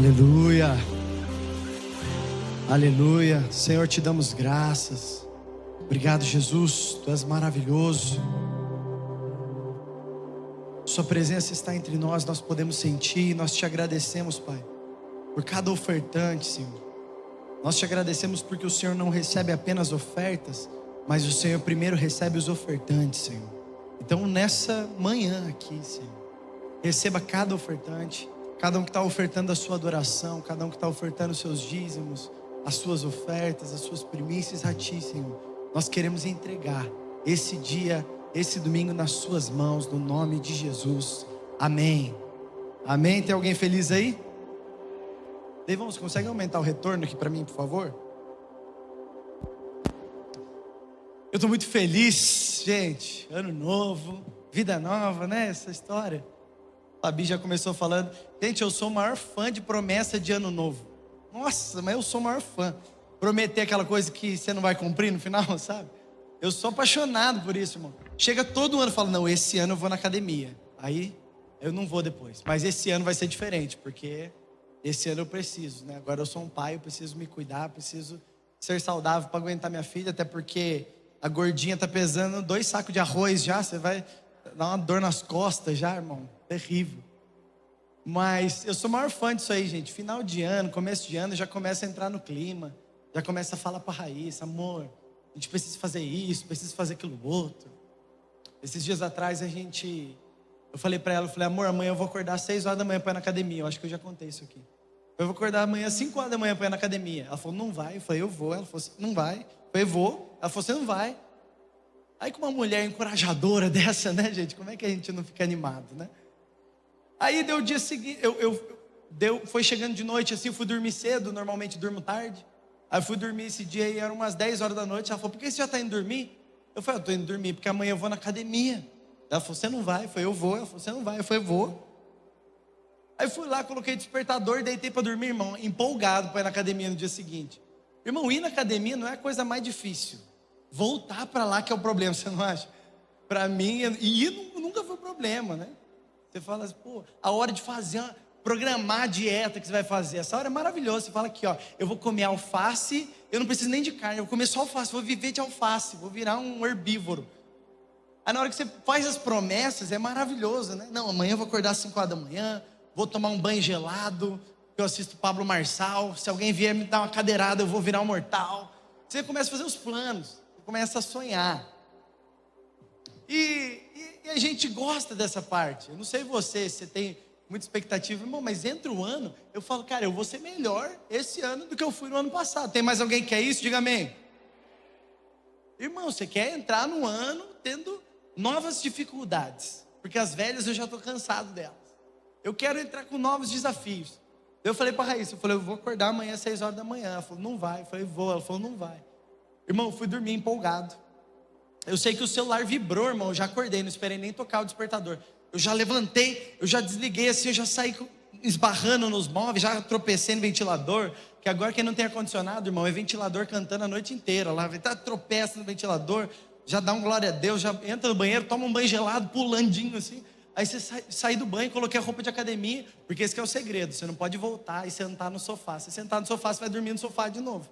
Aleluia, aleluia. Senhor, te damos graças. Obrigado, Jesus, tu és maravilhoso. Sua presença está entre nós, nós podemos sentir. Nós te agradecemos, Pai, por cada ofertante, Senhor. Nós te agradecemos porque o Senhor não recebe apenas ofertas, mas o Senhor primeiro recebe os ofertantes, Senhor. Então nessa manhã aqui, Senhor, receba cada ofertante, cada um que está ofertando a sua adoração, cada um que está ofertando os seus dízimos, as suas ofertas, as suas primícias a Ti, Senhor. Nós queremos entregar esse dia, esse domingo nas suas mãos, no nome de Jesus. Amém. Amém. Tem alguém feliz aí? Vamos, consegue aumentar o retorno aqui para mim, por favor? Eu estou muito feliz, gente. Ano novo, vida nova, né? Essa história. A Fabi já começou falando. Gente, eu sou o maior fã de promessa de ano novo. Nossa, mas eu sou o maior fã. Prometer aquela coisa que você não vai cumprir no final, sabe? Eu sou apaixonado por isso, irmão. Chega todo ano e fala, não, esse ano eu vou na academia. Aí eu não vou depois. Mas esse ano vai ser diferente, porque esse ano eu preciso, né? Agora eu sou um pai, eu preciso me cuidar, preciso ser saudável para aguentar minha filha, até porque a gordinha tá pesando 2 sacos de arroz já, você vai dar uma dor nas costas já, irmão, terrível. Mas eu sou o maior fã disso aí, gente. Final de ano, começo de ano, já começa a entrar no clima, já começa a falar pra Raíssa, amor, a gente precisa fazer isso, precisa fazer aquilo outro. Esses dias atrás eu falei pra ela, amor, amanhã eu vou acordar às 6 horas da manhã pra ir na academia. Eu acho que eu já contei isso aqui. Eu vou acordar amanhã às 5 horas da manhã pra ir na academia. Ela falou, não vai. Eu falei, eu vou. Ela falou, não vai. Eu falei, eu vou. Ela falou, você não vai. Aí com uma mulher encorajadora dessa, né, gente? Como é que a gente não fica animado, né? Aí deu o dia seguinte, foi chegando de noite assim, eu fui dormir cedo, normalmente durmo tarde. Aí eu fui dormir esse dia e eram umas 10 horas da noite. Ela falou, por que você já tá indo dormir? Eu falei, eu tô indo dormir porque amanhã eu vou na academia. Ela falou, você não vai? Eu falei, eu vou. Ela falou, você não vai? Eu falei, eu vou. Aí fui lá, coloquei despertador, deitei para dormir, irmão, empolgado para ir na academia no dia seguinte. Irmão, ir na academia não é a coisa mais difícil. Voltar para lá que é o problema, você não acha? Para mim, e ir nunca foi problema, né? Você fala assim, pô, a hora de fazer, programar a dieta que você vai fazer, essa hora é maravilhosa. Você fala aqui, ó, eu vou comer alface, eu não preciso nem de carne, eu vou comer só alface, vou viver de alface, vou virar um herbívoro. Aí na hora que você faz as promessas, é maravilhoso, né? Não, amanhã eu vou acordar às 5 horas da manhã, vou tomar um banho gelado, eu assisto Pablo Marçal, se alguém vier me dar uma cadeirada, eu vou virar um mortal. Você começa a fazer os planos, você começa a sonhar. E a gente gosta dessa parte. Eu não sei você tem muita expectativa, irmão, mas entre o ano, eu falo, cara, eu vou ser melhor esse ano do que eu fui no ano passado. Tem mais alguém que quer isso? Diga amém. Irmão, você quer entrar no ano tendo novas dificuldades, porque as velhas eu já estou cansado delas. Eu quero entrar com novos desafios. Eu falei para a Raíssa, eu vou acordar amanhã às 6 horas da manhã. Ela falou, não vai. Eu falei, vou. Ela falou, não vai. Irmão, eu fui dormir empolgado. Eu sei que o celular vibrou, irmão, eu já acordei, não esperei nem tocar o despertador. Eu já levantei, eu já desliguei assim, eu já saí esbarrando nos móveis, já tropecei no ventilador, que agora quem não tem ar-condicionado, irmão, é ventilador cantando a noite inteira lá, tropeça no ventilador, já dá um glória a Deus, já entra no banheiro, toma um banho gelado, pulandinho assim. Aí você sai do banho, coloquei a roupa de academia, porque esse que é o segredo, você não pode voltar e sentar no sofá. Se você sentar no sofá, você vai dormir no sofá de novo.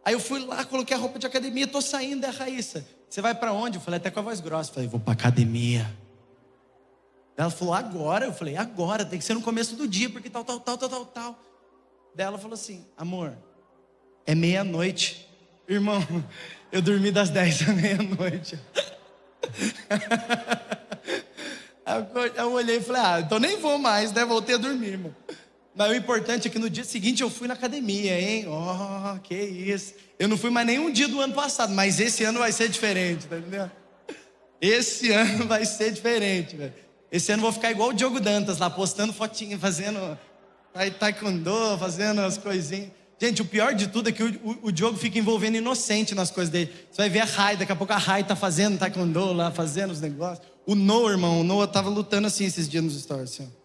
Aí eu fui lá, coloquei a roupa de academia, tô saindo da Raíssa. Você vai pra onde? Eu falei até com a voz grossa, eu falei, vou pra academia. Ela falou, agora? Eu falei, agora, tem que ser no começo do dia, porque tal. Daí ela falou assim, amor, é meia-noite. Irmão, eu dormi das 10 à meia-noite. Eu olhei e falei, então nem vou mais, né? Voltei a dormir, irmão. Mas o importante é que no dia seguinte eu fui na academia, hein? Oh, que isso. Eu não fui mais nenhum dia do ano passado, mas esse ano vai ser diferente, tá entendendo? Esse ano vai ser diferente, velho. Esse ano eu vou ficar igual o Diogo Dantas lá, postando fotinha, fazendo taekwondo, fazendo as coisinhas. Gente, o pior de tudo é que o Diogo fica envolvendo inocente nas coisas dele. Você vai ver a Rai, daqui a pouco a Rai tá fazendo taekwondo lá, fazendo os negócios. O Noah, irmão, o Noah tava lutando assim esses dias nos stories, assim, ó.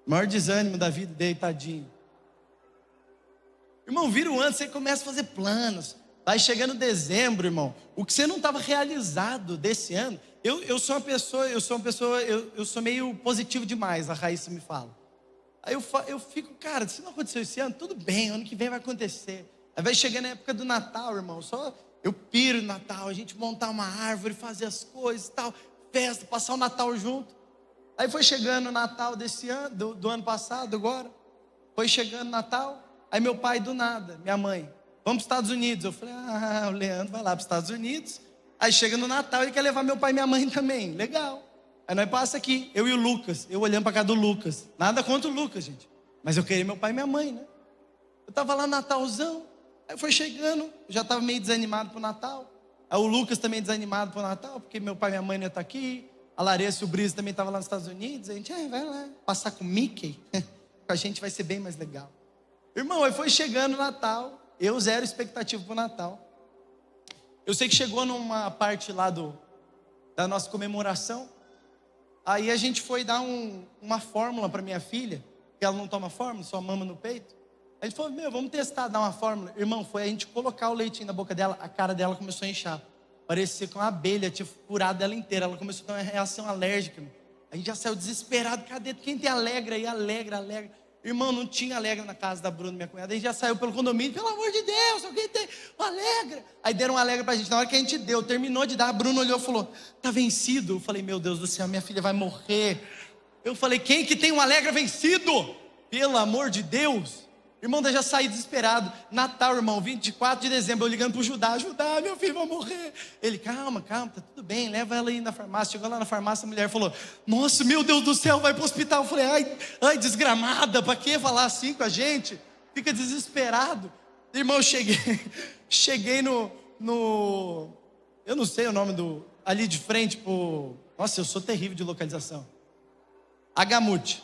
Maior desânimo da vida dele, tadinho. Irmão, vira o ano, você começa a fazer planos. Vai chegando dezembro, irmão. O que você não estava realizado desse ano. Eu sou meio positivo demais, a Raíssa me fala. Aí eu fico, cara, se não aconteceu esse ano, tudo bem, ano que vem vai acontecer. Aí vai chegar na época do Natal, irmão, só eu piro no Natal, a gente montar uma árvore, fazer as coisas e tal, festa, passar o Natal junto. Aí foi chegando o Natal desse ano, do ano passado agora, foi chegando o Natal, aí meu pai do nada, minha mãe, vamos para os Estados Unidos. Eu falei, o Leandro vai lá para os Estados Unidos. Aí chega no Natal, ele quer levar meu pai e minha mãe também, legal. Aí nós passa aqui, eu e o Lucas, eu olhando para casa do Lucas, nada contra o Lucas, gente, mas eu queria meu pai e minha mãe, né? Eu estava lá no Natalzão, aí foi chegando, eu já estava meio desanimado para o Natal. Aí o Lucas também desanimado para o Natal, porque meu pai e minha mãe não iam estar aqui. A Larissa e o Brisa também estavam lá nos Estados Unidos. A gente, vai lá, passar com o Mickey, com a gente vai ser bem mais legal. Irmão, aí foi chegando o Natal, eu zero expectativa para o Natal. Eu sei que chegou numa parte lá da nossa comemoração. Aí a gente foi dar uma fórmula para minha filha, que ela não toma fórmula, só mama no peito. A gente falou, vamos testar, dar uma fórmula. Irmão, foi a gente colocar o leitinho na boca dela, a cara dela começou a inchar. Parecia que uma abelha tinha furado ela inteira. Ela começou a ter uma reação alérgica. A gente já saiu desesperado. Cadê? Quem tem Alegra aí? Alegra. Irmão, não tinha Alegra na casa da Bruna, minha cunhada. A gente já saiu pelo condomínio. Pelo amor de Deus, alguém tem Alegra. Aí deram um Alegra pra gente. Na hora que a gente deu, terminou de dar, a Bruna olhou e falou, tá vencido. Eu falei, meu Deus do céu, minha filha vai morrer. Eu falei, quem que tem um Alegra vencido? Pelo amor de Deus. Irmão, eu já saí desesperado. Natal, irmão, 24 de dezembro, eu ligando pro Judá, meu filho vai morrer. Ele, calma, tá tudo bem, leva ela aí na farmácia. Chegou lá na farmácia, a mulher falou, nossa, meu Deus do céu, vai pro hospital. Eu falei, ai, desgramada, pra que falar assim com a gente? Fica desesperado. Irmão, eu cheguei no, eu não sei o nome ali de frente nossa, eu sou terrível de localização. Agamute.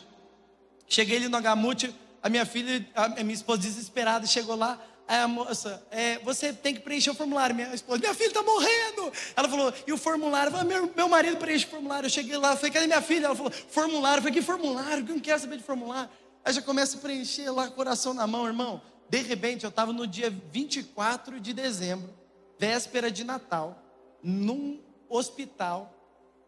Cheguei ali no Agamute. A minha filha, a minha esposa desesperada, chegou lá. Aí a moça, você tem que preencher o formulário. Minha esposa, minha filha está morrendo. Ela falou, e o formulário? Eu falei, meu marido preenche o formulário. Eu cheguei lá, falei, cadê minha filha? Ela falou, formulário. Eu falei, que formulário? Eu não quero saber de formulário. Aí já começa a preencher lá, coração na mão, irmão. De repente, eu estava no dia 24 de dezembro, véspera de Natal, num hospital,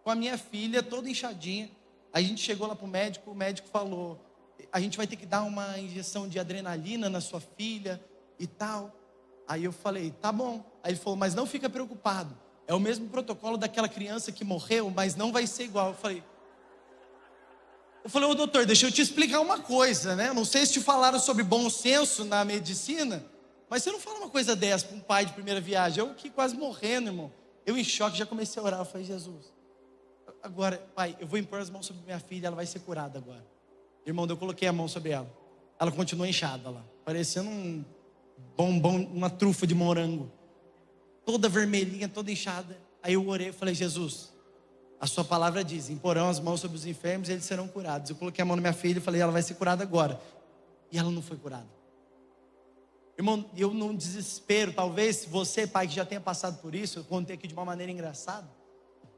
com a minha filha toda inchadinha. Aí a gente chegou lá para o médico falou, a gente vai ter que dar uma injeção de adrenalina na sua filha e tal. Aí eu falei, tá bom. Aí ele falou, mas não fica preocupado, é o mesmo protocolo daquela criança que morreu, mas não vai ser igual. Eu falei, ô doutor, deixa eu te explicar uma coisa, né? Eu não sei se te falaram sobre bom senso na medicina, mas você não fala uma coisa dessa para um pai de primeira viagem. Eu que quase morrendo, irmão. Eu em choque, já comecei a orar. Eu falei, Jesus, agora, pai, eu vou impor as mãos sobre minha filha, ela vai ser curada agora. Irmão, eu coloquei a mão sobre ela. Ela continuou inchada lá, parecendo um bombom, uma trufa de morango. Toda vermelhinha, toda inchada. Aí eu orei e falei, Jesus, a sua palavra diz, imporão as mãos sobre os enfermos e eles serão curados. Eu coloquei a mão na minha filha e falei, ela vai ser curada agora. E ela não foi curada. Irmão, eu num desespero, talvez você, pai, que já tenha passado por isso, eu contei aqui de uma maneira engraçada.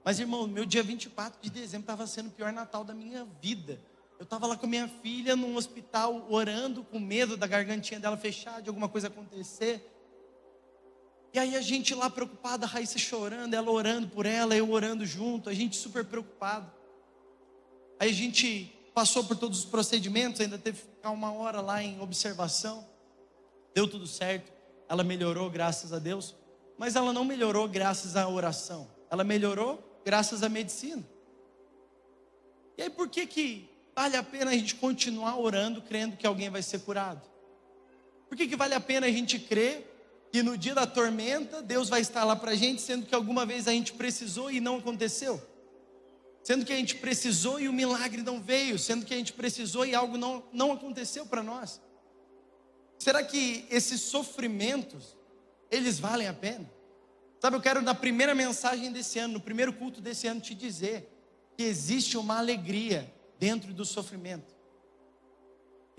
Mas, irmão, meu dia 24 de dezembro estava sendo o pior Natal da minha vida. Eu estava lá com a minha filha num hospital, orando, com medo da gargantinha dela fechar, de alguma coisa acontecer. E aí a gente lá preocupado, a Raíssa chorando, ela orando por ela, eu orando junto, a gente super preocupado. Aí a gente passou por todos os procedimentos, ainda teve que ficar 1 hora lá em observação. Deu tudo certo, ela melhorou, graças a Deus. Mas ela não melhorou graças à oração, ela melhorou graças à medicina. E aí por que vale a pena a gente continuar orando, crendo que alguém vai ser curado? Por que vale a pena a gente crer que no dia da tormenta Deus vai estar lá para a gente, sendo que alguma vez a gente precisou e não aconteceu? Sendo que a gente precisou e o milagre não veio, sendo que a gente precisou e algo não aconteceu para nós? Será que esses sofrimentos, eles valem a pena? Sabe, eu quero na primeira mensagem desse ano, no primeiro culto desse ano, te dizer que existe uma alegria dentro do sofrimento.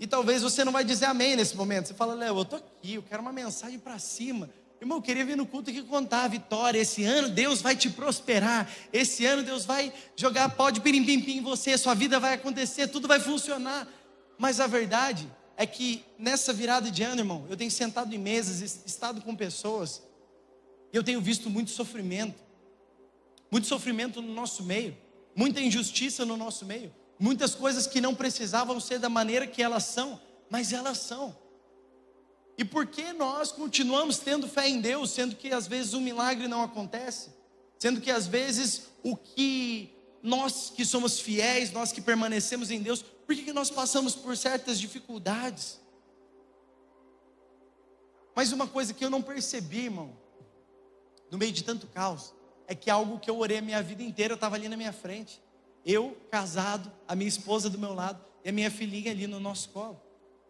E talvez você não vai dizer amém nesse momento. Você fala, Léo, eu estou aqui, eu quero uma mensagem para cima. Irmão, eu queria vir no culto aqui contar a vitória. Esse ano Deus vai te prosperar. Esse ano Deus vai jogar pó de pirim-pim-pim em você. Sua vida vai acontecer, tudo vai funcionar. Mas a verdade é que nessa virada de ano, irmão, eu tenho sentado em mesas, estado com pessoas, e eu tenho visto muito sofrimento no nosso meio, muita injustiça no nosso meio. Muitas coisas que não precisavam ser da maneira que elas são, mas elas são. E por que nós continuamos tendo fé em Deus, sendo que às vezes um milagre não acontece? Sendo que às vezes nós que somos fiéis, nós que permanecemos em Deus, por que nós passamos por certas dificuldades? Mas uma coisa que eu não percebi, irmão, no meio de tanto caos, é que algo que eu orei a minha vida inteira, eu estava ali na minha frente. Eu, casado, a minha esposa do meu lado e a minha filhinha ali no nosso colo.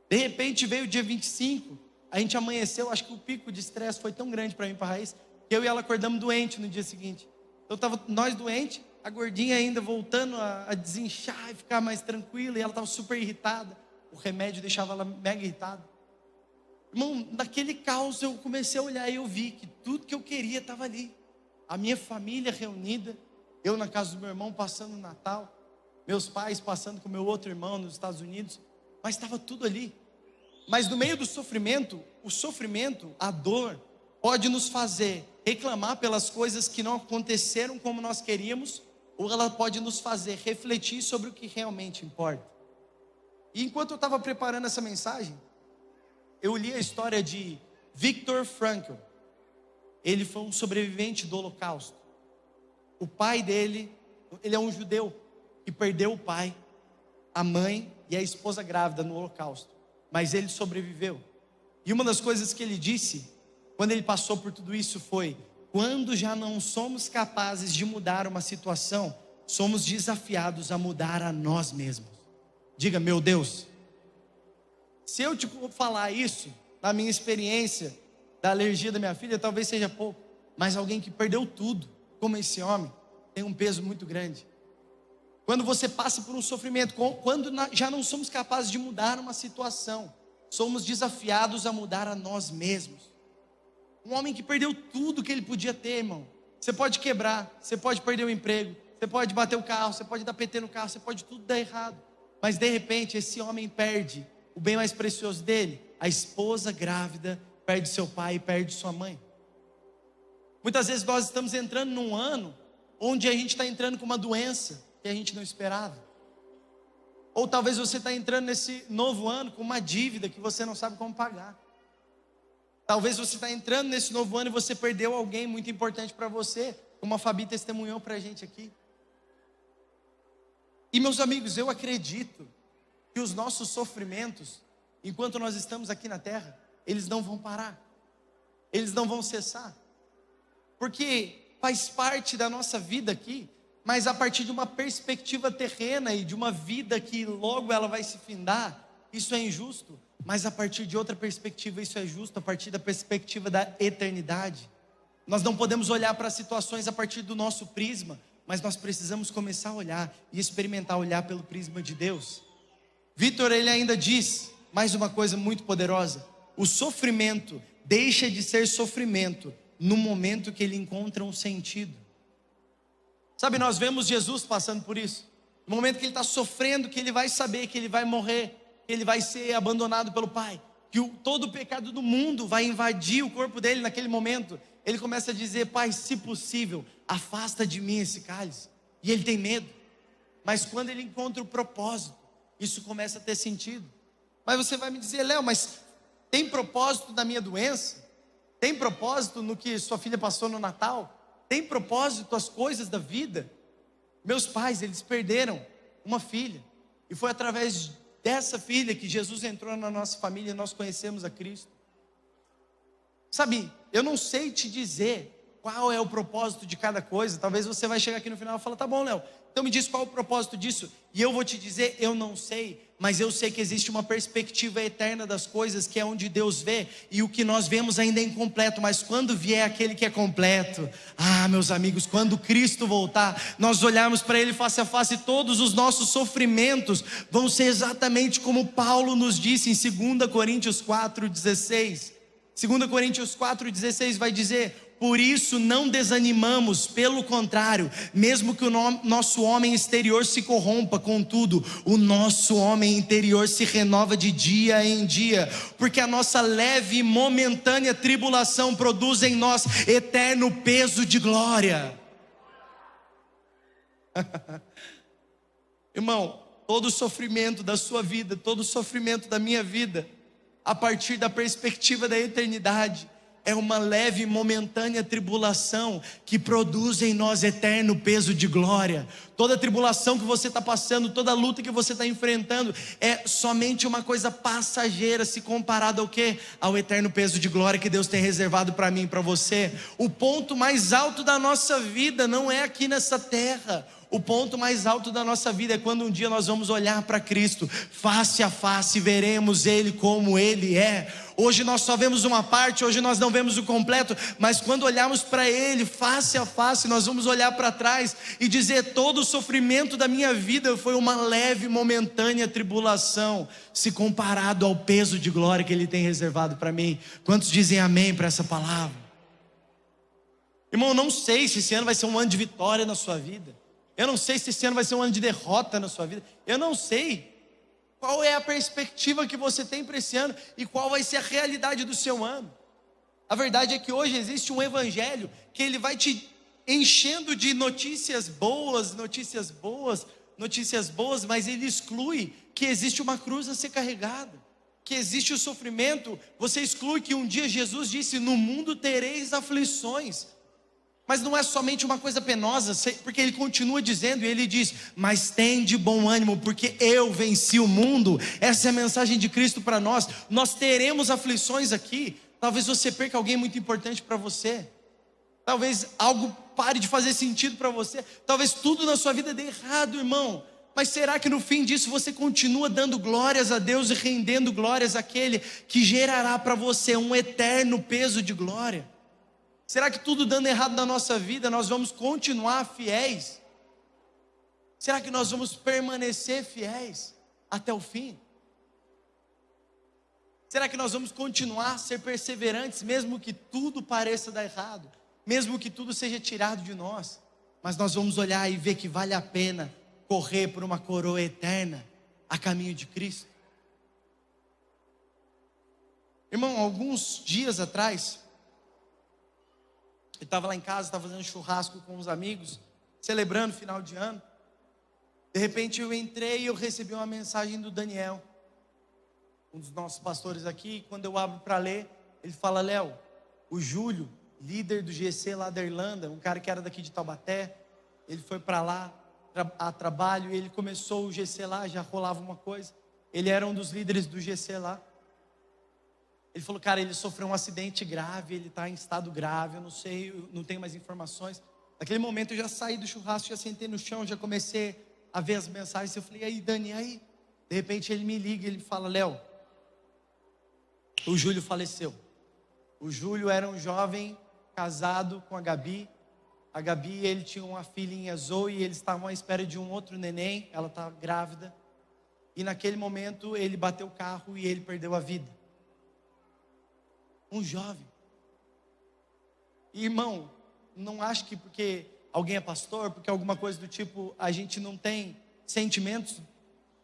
De repente veio o dia 25, a gente amanheceu, acho que o pico de estresse foi tão grande para mim, para a Raiz, que eu e ela acordamos doente no dia seguinte. Então estava nós doentes, a gordinha ainda voltando a desinchar e ficar mais tranquila, e ela estava super irritada. O remédio deixava ela mega irritada. Irmão, naquele caos eu comecei a olhar e eu vi que tudo que eu queria estava ali. A minha família reunida, eu na casa do meu irmão passando o Natal, meus pais passando com o meu outro irmão nos Estados Unidos, mas estava tudo ali. Mas no meio do sofrimento, o sofrimento, a dor, pode nos fazer reclamar pelas coisas que não aconteceram como nós queríamos, ou ela pode nos fazer refletir sobre o que realmente importa. E enquanto eu estava preparando essa mensagem, eu li a história de Viktor Frankl. Ele foi um sobrevivente do Holocausto. O pai dele, ele é um judeu que perdeu o pai, a mãe e a esposa grávida no Holocausto. Mas ele sobreviveu. E uma das coisas que ele disse, quando ele passou por tudo isso, foi: quando já não somos capazes de mudar uma situação, somos desafiados a mudar a nós mesmos. Diga, meu Deus. Se eu te falar isso, na minha experiência da alergia da minha filha, talvez seja pouco, mas alguém que perdeu tudo, como esse homem, tem um peso muito grande. Quando você passa por um sofrimento, quando já não somos capazes de mudar uma situação, somos desafiados a mudar a nós mesmos. Um homem que perdeu tudo que ele podia ter, irmão. Você pode quebrar, você pode perder o emprego, você pode bater o carro, você pode dar PT no carro, você pode tudo dar errado. Mas de repente esse homem perde o bem mais precioso dele, a esposa grávida, perde seu pai e perde sua mãe. Muitas vezes nós estamos entrando num ano onde a gente está entrando com uma doença que a gente não esperava. Ou talvez você está entrando nesse novo ano com uma dívida que você não sabe como pagar. Talvez você está entrando nesse novo ano e você perdeu alguém muito importante para você, como a Fabi testemunhou para a gente aqui. E meus amigos, eu acredito que os nossos sofrimentos, enquanto nós estamos aqui na terra, eles não vão parar, eles não vão cessar, porque faz parte da nossa vida aqui, mas a partir de uma perspectiva terrena e de uma vida que logo ela vai se findar, isso é injusto, mas a partir de outra perspectiva isso é justo, a partir da perspectiva da eternidade. Nós não podemos olhar para as situações a partir do nosso prisma, mas nós precisamos começar a olhar e experimentar olhar pelo prisma de Deus. Victor, ele ainda diz mais uma coisa muito poderosa: o sofrimento deixa de ser sofrimento no momento que ele encontra um sentido. Sabe, nós vemos Jesus passando por isso. No momento que ele está sofrendo, que ele vai saber que ele vai morrer, que ele vai ser abandonado pelo Pai, que todo o pecado do mundo vai invadir o corpo dele naquele momento, ele começa a dizer: Pai, se possível, afasta de mim esse cálice. E ele tem medo, mas quando ele encontra o propósito, isso começa a ter sentido. Mas você vai me dizer: Léo, mas tem propósito na minha doença? Tem propósito no que sua filha passou no Natal? Tem propósito as coisas da vida? Meus pais, eles perderam uma filha, e foi através dessa filha que Jesus entrou na nossa família e nós conhecemos a Cristo. Sabe, eu não sei te dizer qual é o propósito de cada coisa. Talvez você vai chegar aqui no final e falar: tá bom, Léo, então me diz qual é o propósito disso. E eu vou te dizer: eu não sei, mas eu sei que existe uma perspectiva eterna das coisas, que é onde Deus vê, e o que nós vemos ainda é incompleto, mas quando vier aquele que é completo, meus amigos, quando Cristo voltar, nós olharmos para Ele face a face, e todos os nossos sofrimentos vão ser exatamente como Paulo nos disse em 2 Coríntios 4,16. 2 Coríntios 4,16 vai dizer: por isso não desanimamos, pelo contrário, mesmo que o nosso homem exterior se corrompa, contudo, o nosso homem interior se renova de dia em dia, porque a nossa leve e momentânea tribulação produz em nós eterno peso de glória. Irmão, todo o sofrimento da sua vida, todo o sofrimento da minha vida, a partir da perspectiva da eternidade, é uma leve e momentânea tribulação que produz em nós eterno peso de glória. Toda tribulação que você está passando, toda luta que você está enfrentando, é somente uma coisa passageira, se comparado ao quê? Ao eterno peso de glória que Deus tem reservado para mim e para você. O ponto mais alto da nossa vida não é aqui nessa terra. O ponto mais alto da nossa vida é quando um dia nós vamos olhar para Cristo, face a face, veremos Ele como Ele é. Hoje nós só vemos uma parte, hoje nós não vemos o completo, mas quando olharmos para Ele, face a face, nós vamos olhar para trás e dizer: todo o sofrimento da minha vida foi uma leve, momentânea tribulação, se comparado ao peso de glória que Ele tem reservado para mim. Quantos dizem amém para essa palavra? Irmão, eu não sei se esse ano vai ser um ano de vitória na sua vida. Eu não sei se esse ano vai ser um ano de derrota na sua vida. Eu não sei qual é a perspectiva que você tem para esse ano e qual vai ser a realidade do seu ano. A verdade é que hoje existe um evangelho que ele vai te enchendo de notícias boas, mas ele exclui que existe uma cruz a ser carregada, que existe o sofrimento. Você exclui que um dia Jesus disse: no mundo tereis aflições. Mas não é somente uma coisa penosa, porque ele continua dizendo, e ele diz: mas tem de bom ânimo, porque eu venci o mundo. Essa é a mensagem de Cristo para nós. Nós teremos aflições aqui. Talvez você perca alguém muito importante para você, talvez algo pare de fazer sentido para você, talvez tudo na sua vida dê errado, irmão. Mas será que no fim disso você continua dando glórias a Deus e rendendo glórias àquele que gerará para você um eterno peso de glória? Será que tudo dando errado na nossa vida, nós vamos continuar fiéis? Será que nós vamos permanecer fiéis até o fim? Será que nós vamos continuar a ser perseverantes, mesmo que tudo pareça dar errado, mesmo que tudo seja tirado de nós? Mas nós vamos olhar e ver que vale a pena correr por uma coroa eterna a caminho de Cristo. Irmão, alguns dias atrás, eu estava lá em casa, estava fazendo churrasco com os amigos, celebrando o final de ano. De repente eu entrei e eu recebi uma mensagem do Daniel, um dos nossos pastores aqui. Quando eu abro para ler, ele fala: Léo, o Júlio, líder do GC lá da Irlanda, um cara que era daqui de Taubaté, ele foi para lá a trabalho e ele começou o GC lá, já rolava uma coisa. Ele era um dos líderes do GC lá. Ele falou: cara, ele sofreu um acidente grave, ele está em estado grave, eu não sei, eu não tenho mais informações. Naquele momento eu já saí do churrasco, já sentei no chão, já comecei a ver as mensagens. Eu falei: e aí, Dani, e aí? De repente ele me liga, ele fala: Léo, o Júlio faleceu. O Júlio era um jovem casado com a Gabi. A Gabi, ele tinha uma filhinha, Zoe, e eles estavam à espera de um outro neném, ela estava grávida. E naquele momento ele bateu o carro e ele perdeu a vida. Um jovem. Irmão, não acho que porque alguém é pastor, porque alguma coisa do tipo, a gente não tem sentimentos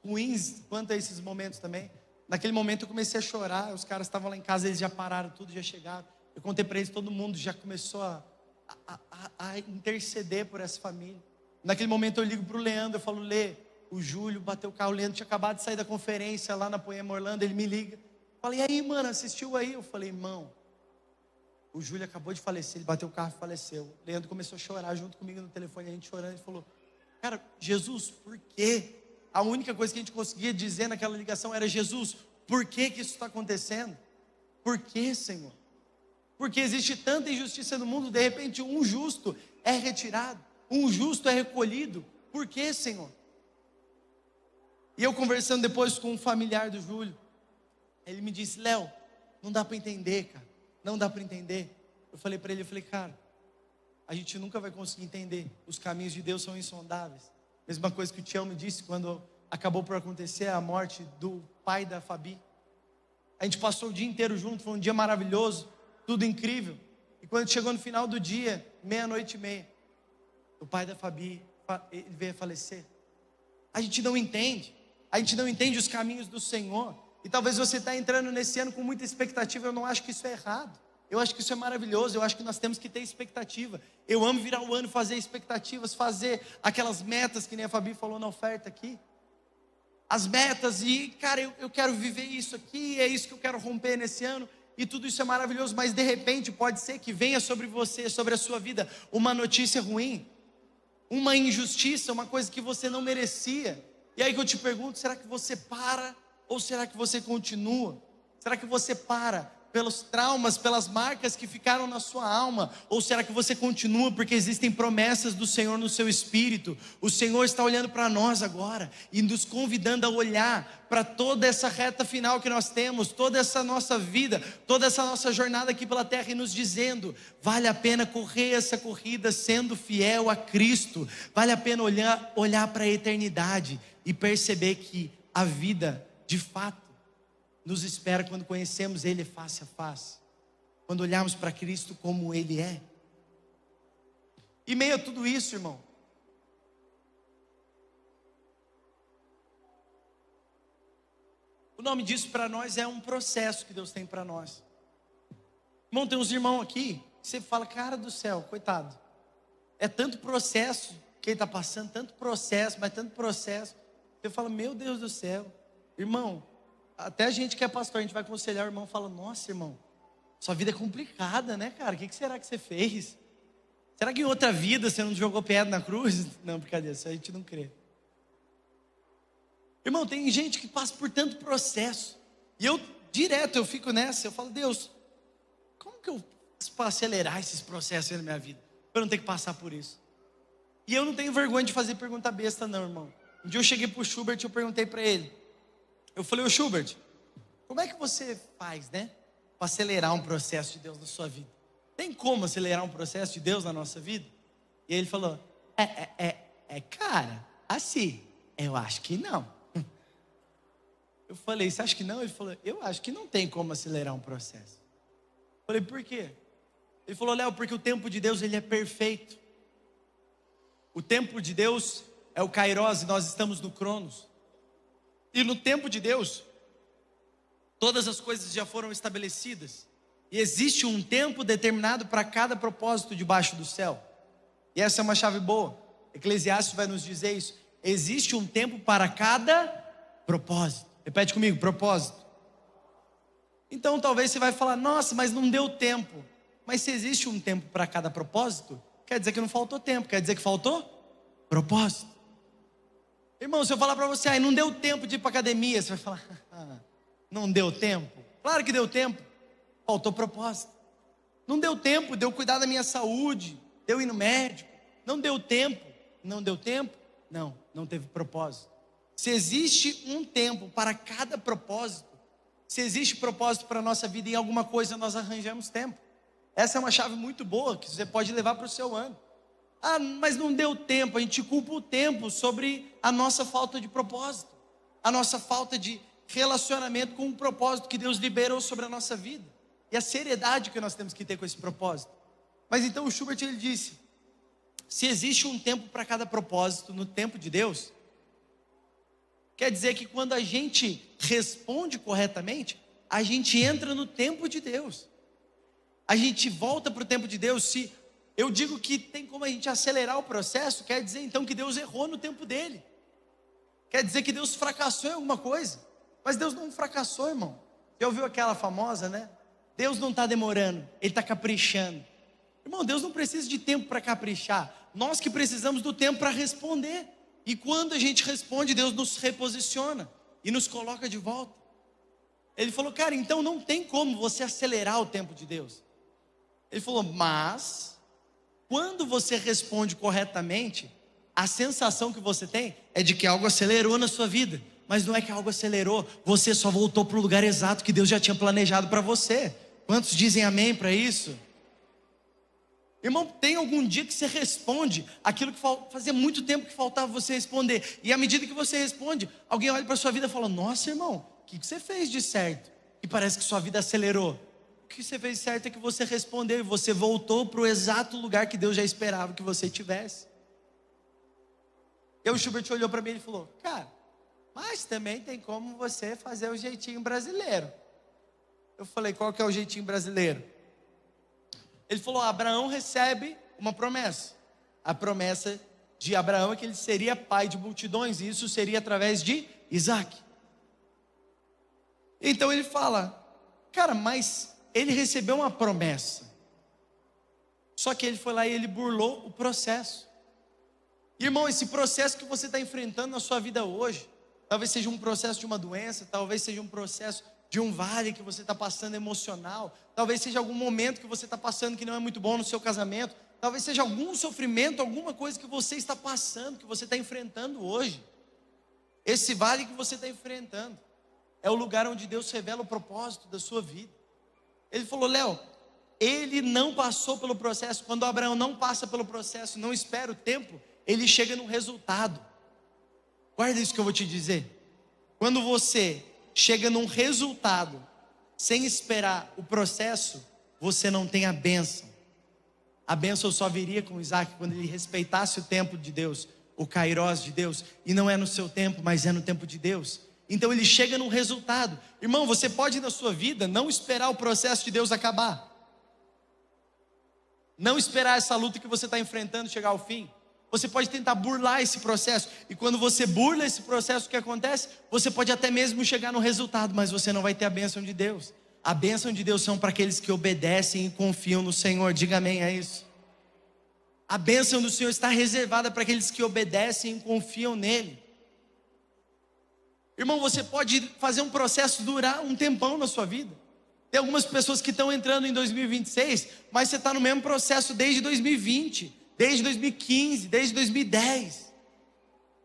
ruins quanto a esses momentos também. Naquele momento eu comecei a chorar, os caras estavam lá em casa, eles já pararam tudo, já chegaram. Eu contei para eles, todo mundo já começou a interceder por essa família. Naquele momento eu ligo para o Leandro, eu falo: Lê, o Júlio bateu o carro, o Leandro tinha acabado de sair da conferência lá na Poema Orlando, ele me liga. Falei: e aí, mano, assistiu aí? Eu falei: irmão, o Júlio acabou de falecer, ele bateu o carro e faleceu. O Leandro começou a chorar junto comigo no telefone, a gente chorando. Ele falou: cara, Jesus, por quê? A única coisa que a gente conseguia dizer naquela ligação era: Jesus, por que isso está acontecendo? Por que, Senhor? Porque existe tanta injustiça no mundo, de repente um justo é retirado, um justo é recolhido. Por que, Senhor? E eu conversando depois com um familiar do Júlio, ele me disse: Léo, não dá para entender, cara, não dá para entender. Eu falei para ele, cara, a gente nunca vai conseguir entender, os caminhos de Deus são insondáveis. Mesma coisa que o Tião me disse quando acabou por acontecer a morte do pai da Fabi. A gente passou o dia inteiro junto, foi um dia maravilhoso, tudo incrível. E quando chegou no final do dia, 00:30, o pai da Fabi, ele veio a falecer. A gente não entende os caminhos do Senhor. E talvez você está entrando nesse ano com muita expectativa. Eu não acho que isso é errado, eu acho que isso é maravilhoso. Eu acho que nós temos que ter expectativa. Eu amo virar o ano, fazer expectativas, fazer aquelas metas que nem a Fabi falou na oferta aqui. as metas e, cara, eu quero viver isso aqui, é isso que eu quero romper nesse ano. E tudo isso é maravilhoso, mas de repente pode ser que venha sobre você, sobre a sua vida, uma notícia ruim, uma injustiça, uma coisa que você não merecia. E aí que eu te pergunto, será que você para ou será que você continua? Será que você para pelos traumas, pelas marcas que ficaram na sua alma? Ou será que você continua porque existem promessas do Senhor no seu espírito? O Senhor está olhando para nós agora e nos convidando a olhar para toda essa reta final que nós temos, toda essa nossa vida, toda essa nossa jornada aqui pela terra, e nos dizendo: vale a pena correr essa corrida sendo fiel a Cristo, vale a pena olhar para a eternidade e perceber que a vida de fato nos espera quando conhecemos Ele face a face, quando olharmos para Cristo como Ele é. E meio a tudo isso, irmão, o nome disso para nós é um processo que Deus tem para nós. Irmão, tem uns irmãos aqui que você fala: cara do céu, coitado, é tanto processo que ele está passando, tanto processo, mas tanto processo. Você fala: meu Deus do céu. Irmão, até a gente que é pastor, a gente vai aconselhar o irmão, fala: nossa, irmão, sua vida é complicada, né, cara? O que será que você fez? Será que em outra vida você não jogou pedra na cruz? Não, brincadeira, isso a gente não crê. Irmão, tem gente que passa por tanto processo, e eu direto fico nessa, eu falo: Deus, como que eu faço para acelerar esses processos na minha vida, para eu não ter que passar por isso? E eu não tenho vergonha de fazer pergunta besta não, irmão. Um dia eu cheguei pro Schubert e eu perguntei para ele, eu falei: ô Schubert, como é que você faz, né, para acelerar um processo de Deus na sua vida? Tem como acelerar um processo de Deus na nossa vida? E ele falou: cara, assim, eu acho que não. Eu falei: você acha que não? Ele falou: eu acho que não tem como acelerar um processo. Eu falei: por quê? Ele falou: Léo, porque o tempo de Deus, ele é perfeito. O tempo de Deus é o Kairos e nós estamos no Cronos. E no tempo de Deus, todas as coisas já foram estabelecidas. E existe um tempo determinado para cada propósito debaixo do céu. E essa é uma chave boa. Eclesiastes vai nos dizer isso. Existe um tempo para cada propósito. Repete comigo: propósito. Então talvez você vai falar: nossa, mas não deu tempo. Mas se existe um tempo para cada propósito, quer dizer que não faltou tempo. Quer dizer que faltou propósito. Irmão, se eu falar para você: não deu tempo de ir para academia, você vai falar: não deu tempo? Claro que deu tempo, faltou propósito. Não deu tempo de eu cuidar da minha saúde, de eu ir no médico. Não deu tempo. Não deu tempo? Não teve propósito. Se existe um tempo para cada propósito, se existe propósito para a nossa vida, em alguma coisa nós arranjamos tempo. Essa é uma chave muito boa que você pode levar para o seu ano. Mas não deu tempo. A gente culpa o tempo sobre a nossa falta de propósito, a nossa falta de relacionamento com o propósito que Deus liberou sobre a nossa vida, e a seriedade que nós temos que ter com esse propósito. Mas então o Schubert, ele disse: se existe um tempo para cada propósito no tempo de Deus, quer dizer que quando a gente responde corretamente, a gente entra no tempo de Deus, a gente volta para o tempo de Deus. Se eu digo que tem como a gente acelerar o processo, quer dizer então que Deus errou no tempo dele, quer dizer que Deus fracassou em alguma coisa. Mas Deus não fracassou, irmão. Já ouviu aquela famosa, né? Deus não está demorando, Ele está caprichando. Irmão, Deus não precisa de tempo para caprichar. Nós que precisamos do tempo para responder. E quando a gente responde, Deus nos reposiciona e nos coloca de volta. Ele falou: cara, então não tem como você acelerar o tempo de Deus. Ele falou: mas quando você responde corretamente, a sensação que você tem é de que algo acelerou na sua vida. Mas não é que algo acelerou, você só voltou para o lugar exato que Deus já tinha planejado para você. Quantos dizem amém para isso? Irmão, tem algum dia que você responde aquilo que fazia muito tempo que faltava você responder. E à medida que você responde, alguém olha para a sua vida e fala: nossa, irmão, o que você fez de certo? E parece que sua vida acelerou. O que você fez de certo é que você respondeu e você voltou para o exato lugar que Deus já esperava que você tivesse. E o Schubert olhou para mim e falou: cara, mas também tem como você fazer o jeitinho brasileiro. Eu falei: qual que é o jeitinho brasileiro? Ele falou: Abraão recebe uma promessa. A promessa de Abraão é que ele seria pai de multidões, e isso seria através de Isaac. Então ele fala, cara, mas ele recebeu uma promessa. Só que ele foi lá e ele burlou o processo. Irmão, esse processo que você está enfrentando na sua vida hoje, talvez seja um processo de uma doença, talvez seja um processo de um vale que você está passando emocional, talvez seja algum momento que você está passando que não é muito bom no seu casamento, talvez seja algum sofrimento, alguma coisa que você está passando, que você está enfrentando hoje. Esse vale que você está enfrentando é o lugar onde Deus revela o propósito da sua vida. Ele falou, Léo, ele não passou pelo processo. Quando Abraão não passa pelo processo, não espera o tempo, ele chega no resultado. Guarda isso que eu vou te dizer. Quando você chega num resultado sem esperar o processo, você não tem a bênção. A bênção só viria com Isaac quando ele respeitasse o tempo de Deus, o kairós de Deus, e não é no seu tempo, mas é no tempo de Deus. Então ele chega num resultado. Irmão, você pode na sua vida não esperar o processo de Deus acabar, não esperar essa luta que você está enfrentando chegar ao fim. Você pode tentar burlar esse processo, e quando você burla esse processo, o que acontece? Você pode até mesmo chegar no resultado, mas você não vai ter a bênção de Deus. A bênção de Deus são para aqueles que obedecem e confiam no Senhor. Diga amém a isso. A bênção do Senhor está reservada para aqueles que obedecem e confiam nele. Irmão, você pode fazer um processo durar um tempão na sua vida. Tem algumas pessoas que estão entrando em 2026, mas você está no mesmo processo desde 2020, desde 2015, desde 2010.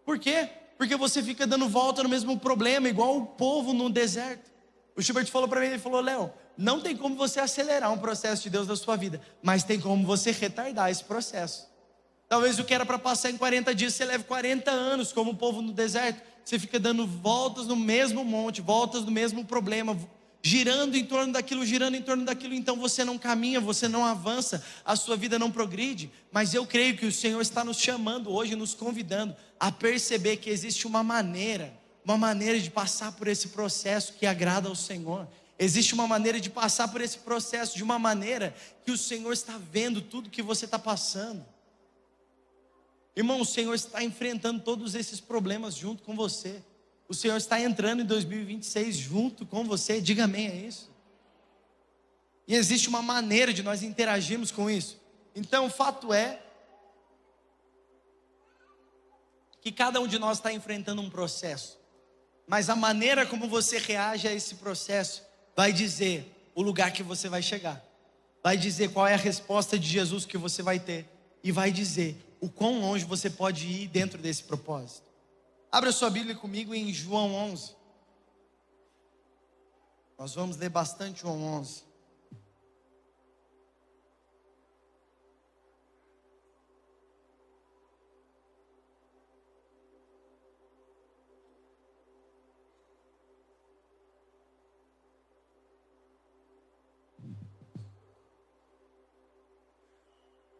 Por quê? Porque você fica dando volta no mesmo problema, igual o povo no deserto. O Schubert falou para mim, ele falou, Léo, não tem como você acelerar um processo de Deus na sua vida, mas tem como você retardar esse processo. Talvez o que era para passar em 40 dias, você leve 40 anos, como o povo no deserto. Você fica dando voltas no mesmo monte, voltas no mesmo problema, girando em torno daquilo, então você não caminha, você não avança, a sua vida não progride. Mas eu creio que o Senhor está nos chamando hoje, nos convidando a perceber que existe uma maneira de passar por esse processo que agrada ao Senhor. Existe uma maneira de passar por esse processo de uma maneira que o Senhor está vendo tudo que você está passando. Irmão, o Senhor está enfrentando todos esses problemas junto com você. O Senhor está entrando em 2026 junto com você. Diga amém a isso. E existe uma maneira de nós interagirmos com isso. Então o fato é que cada um de nós está enfrentando um processo, mas a maneira como você reage a esse processo vai dizer o lugar que você vai chegar, vai dizer qual é a resposta de Jesus que você vai ter, e vai dizer o quão longe você pode ir dentro desse propósito. Abra sua Bíblia comigo em João 11. Nós vamos ler bastante João 11.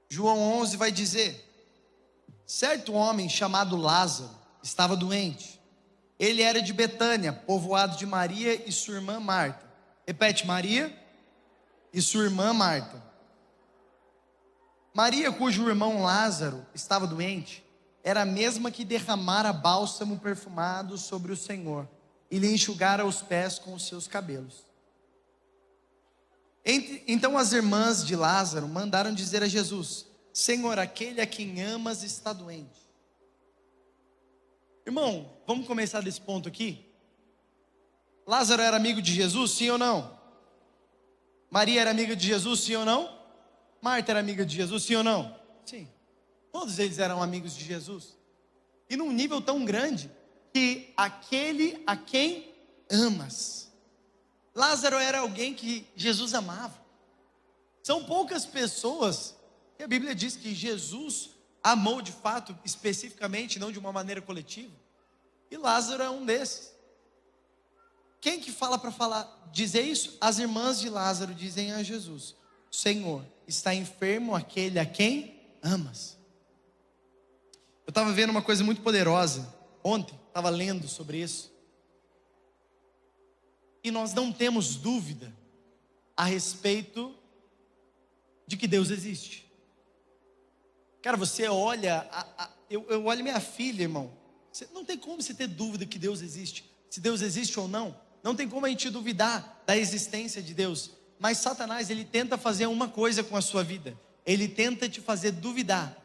João 11 vai dizer: certo homem chamado Lázaro estava doente. Ele era de Betânia, povoado de Maria e sua irmã Marta. Repete, Maria e sua irmã Marta. Maria, cujo irmão Lázaro estava doente, era a mesma que derramara bálsamo perfumado sobre o Senhor e lhe enxugara os pés com os seus cabelos. Então as irmãs de Lázaro mandaram dizer a Jesus: Senhor, aquele a quem amas está doente. Irmão, vamos começar desse ponto aqui. Lázaro era amigo de Jesus, sim ou não? Maria era amiga de Jesus, sim ou não? Marta era amiga de Jesus, sim ou não? Sim. Todos eles eram amigos de Jesus. E num nível tão grande que aquele a quem amas. Lázaro era alguém que Jesus amava. São poucas pessoas que a Bíblia diz que Jesus amou de fato, especificamente, não de uma maneira coletiva. E Lázaro é um desses. Quem que fala para dizer isso? As irmãs de Lázaro dizem a Jesus: Senhor, está enfermo aquele a quem amas. Eu estava vendo uma coisa muito poderosa ontem, estava lendo sobre isso. E nós não temos dúvida a respeito de que Deus existe. Cara, você olha, eu olho minha filha, irmão. Não tem como você ter dúvida que Deus existe, se Deus existe ou não. Não tem como a gente duvidar da existência de Deus. Mas Satanás, ele tenta fazer uma coisa com a sua vida. Ele tenta te fazer duvidar.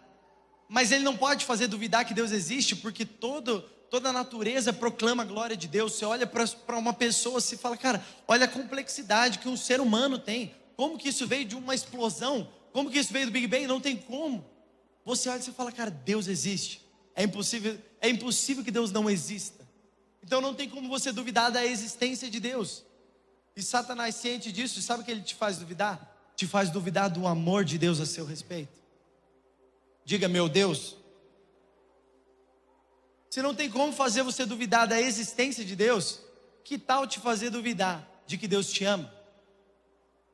Mas ele não pode fazer duvidar que Deus existe, porque toda a natureza proclama a glória de Deus. Você olha para uma pessoa e fala, cara, olha a complexidade que um ser humano tem. Como que isso veio de uma explosão? Como que isso veio do Big Bang? Não tem como. Você olha e você fala, cara, Deus existe. É impossível que Deus não exista. Então não tem como você duvidar da existência de Deus. E Satanás, ciente disso, sabe o que ele te faz duvidar? Te faz duvidar do amor de Deus a seu respeito. Diga, meu Deus. Se não tem como fazer você duvidar da existência de Deus, que tal te fazer duvidar de que Deus te ama?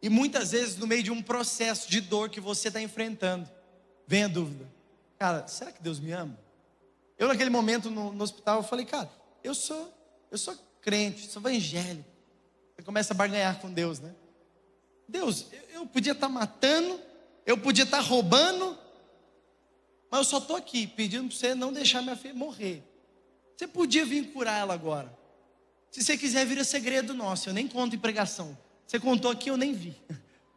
E muitas vezes no meio de um processo de dor que você está enfrentando, vem a dúvida. Cara, será que Deus me ama? Eu naquele momento no hospital, eu falei, cara, eu sou crente, sou evangélico. Você começa a barganhar com Deus, né? Deus, eu podia estar matando, eu podia estar roubando, mas eu só estou aqui pedindo para você não deixar minha filha morrer. Você podia vir curar ela agora. Se você quiser, vira segredo nosso, eu nem conto em pregação. Você contou aqui, eu nem vi.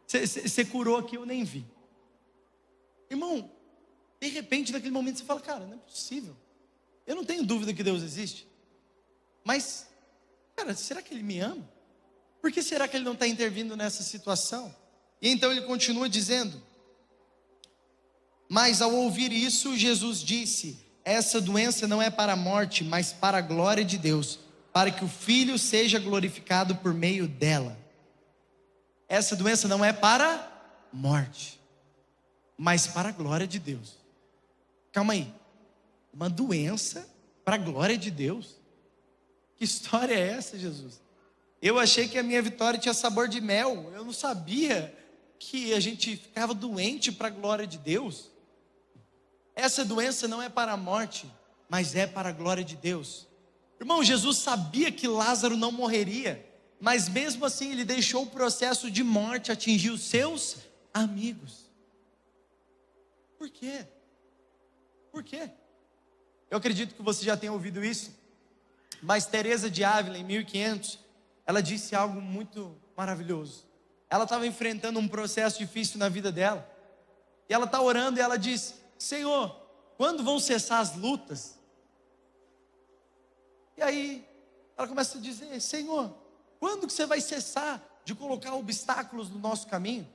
Você curou aqui, eu nem vi. Irmão, de repente naquele momento você fala, cara, não é possível. Eu não tenho dúvida que Deus existe. Mas, cara, será que Ele me ama? Por que será que Ele não está intervindo nessa situação? E então ele continua dizendo, mas ao ouvir isso, Jesus disse, essa doença não é para a morte, mas para a glória de Deus, para que o Filho seja glorificado por meio dela. Essa doença não é para a morte, mas para a glória de Deus. Calma aí, uma doença para a glória de Deus? Que história é essa, Jesus? Eu achei que a minha vitória tinha sabor de mel. Eu não sabia que a gente ficava doente para a glória de Deus. Essa doença não é para a morte, mas é para a glória de Deus. Irmão, Jesus sabia que Lázaro não morreria, mas mesmo assim ele deixou o processo de morte atingir os seus amigos. Por quê? Por quê? Eu acredito que você já tenha ouvido isso, mas Teresa de Ávila, em 1500, ela disse algo muito maravilhoso. Ela estava enfrentando um processo difícil na vida dela, e ela está orando e ela diz, Senhor, quando vão cessar as lutas? E aí, ela começa a dizer, Senhor, quando que você vai cessar de colocar obstáculos no nosso caminho?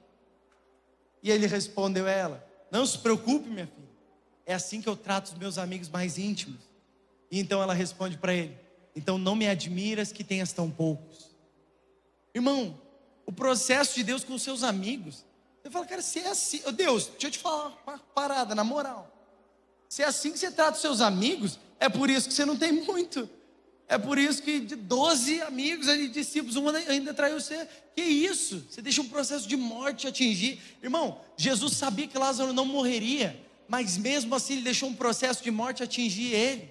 E ele respondeu a ela, não se preocupe, minha filha, é assim que eu trato os meus amigos mais íntimos. E então ela responde para ele, então não me admiras que tenhas tão poucos. Irmão, o processo de Deus com os seus amigos, você fala, cara, se é assim, Deus, deixa eu te falar uma parada, na moral, se é assim que você trata os seus amigos, é por isso que você não tem muito. É por isso que de 12 amigos, de discípulos, um ainda traiu você. Que isso? Você deixa um processo de morte atingir. Irmão, Jesus sabia que Lázaro não morreria, mas mesmo assim ele deixou um processo de morte atingir ele.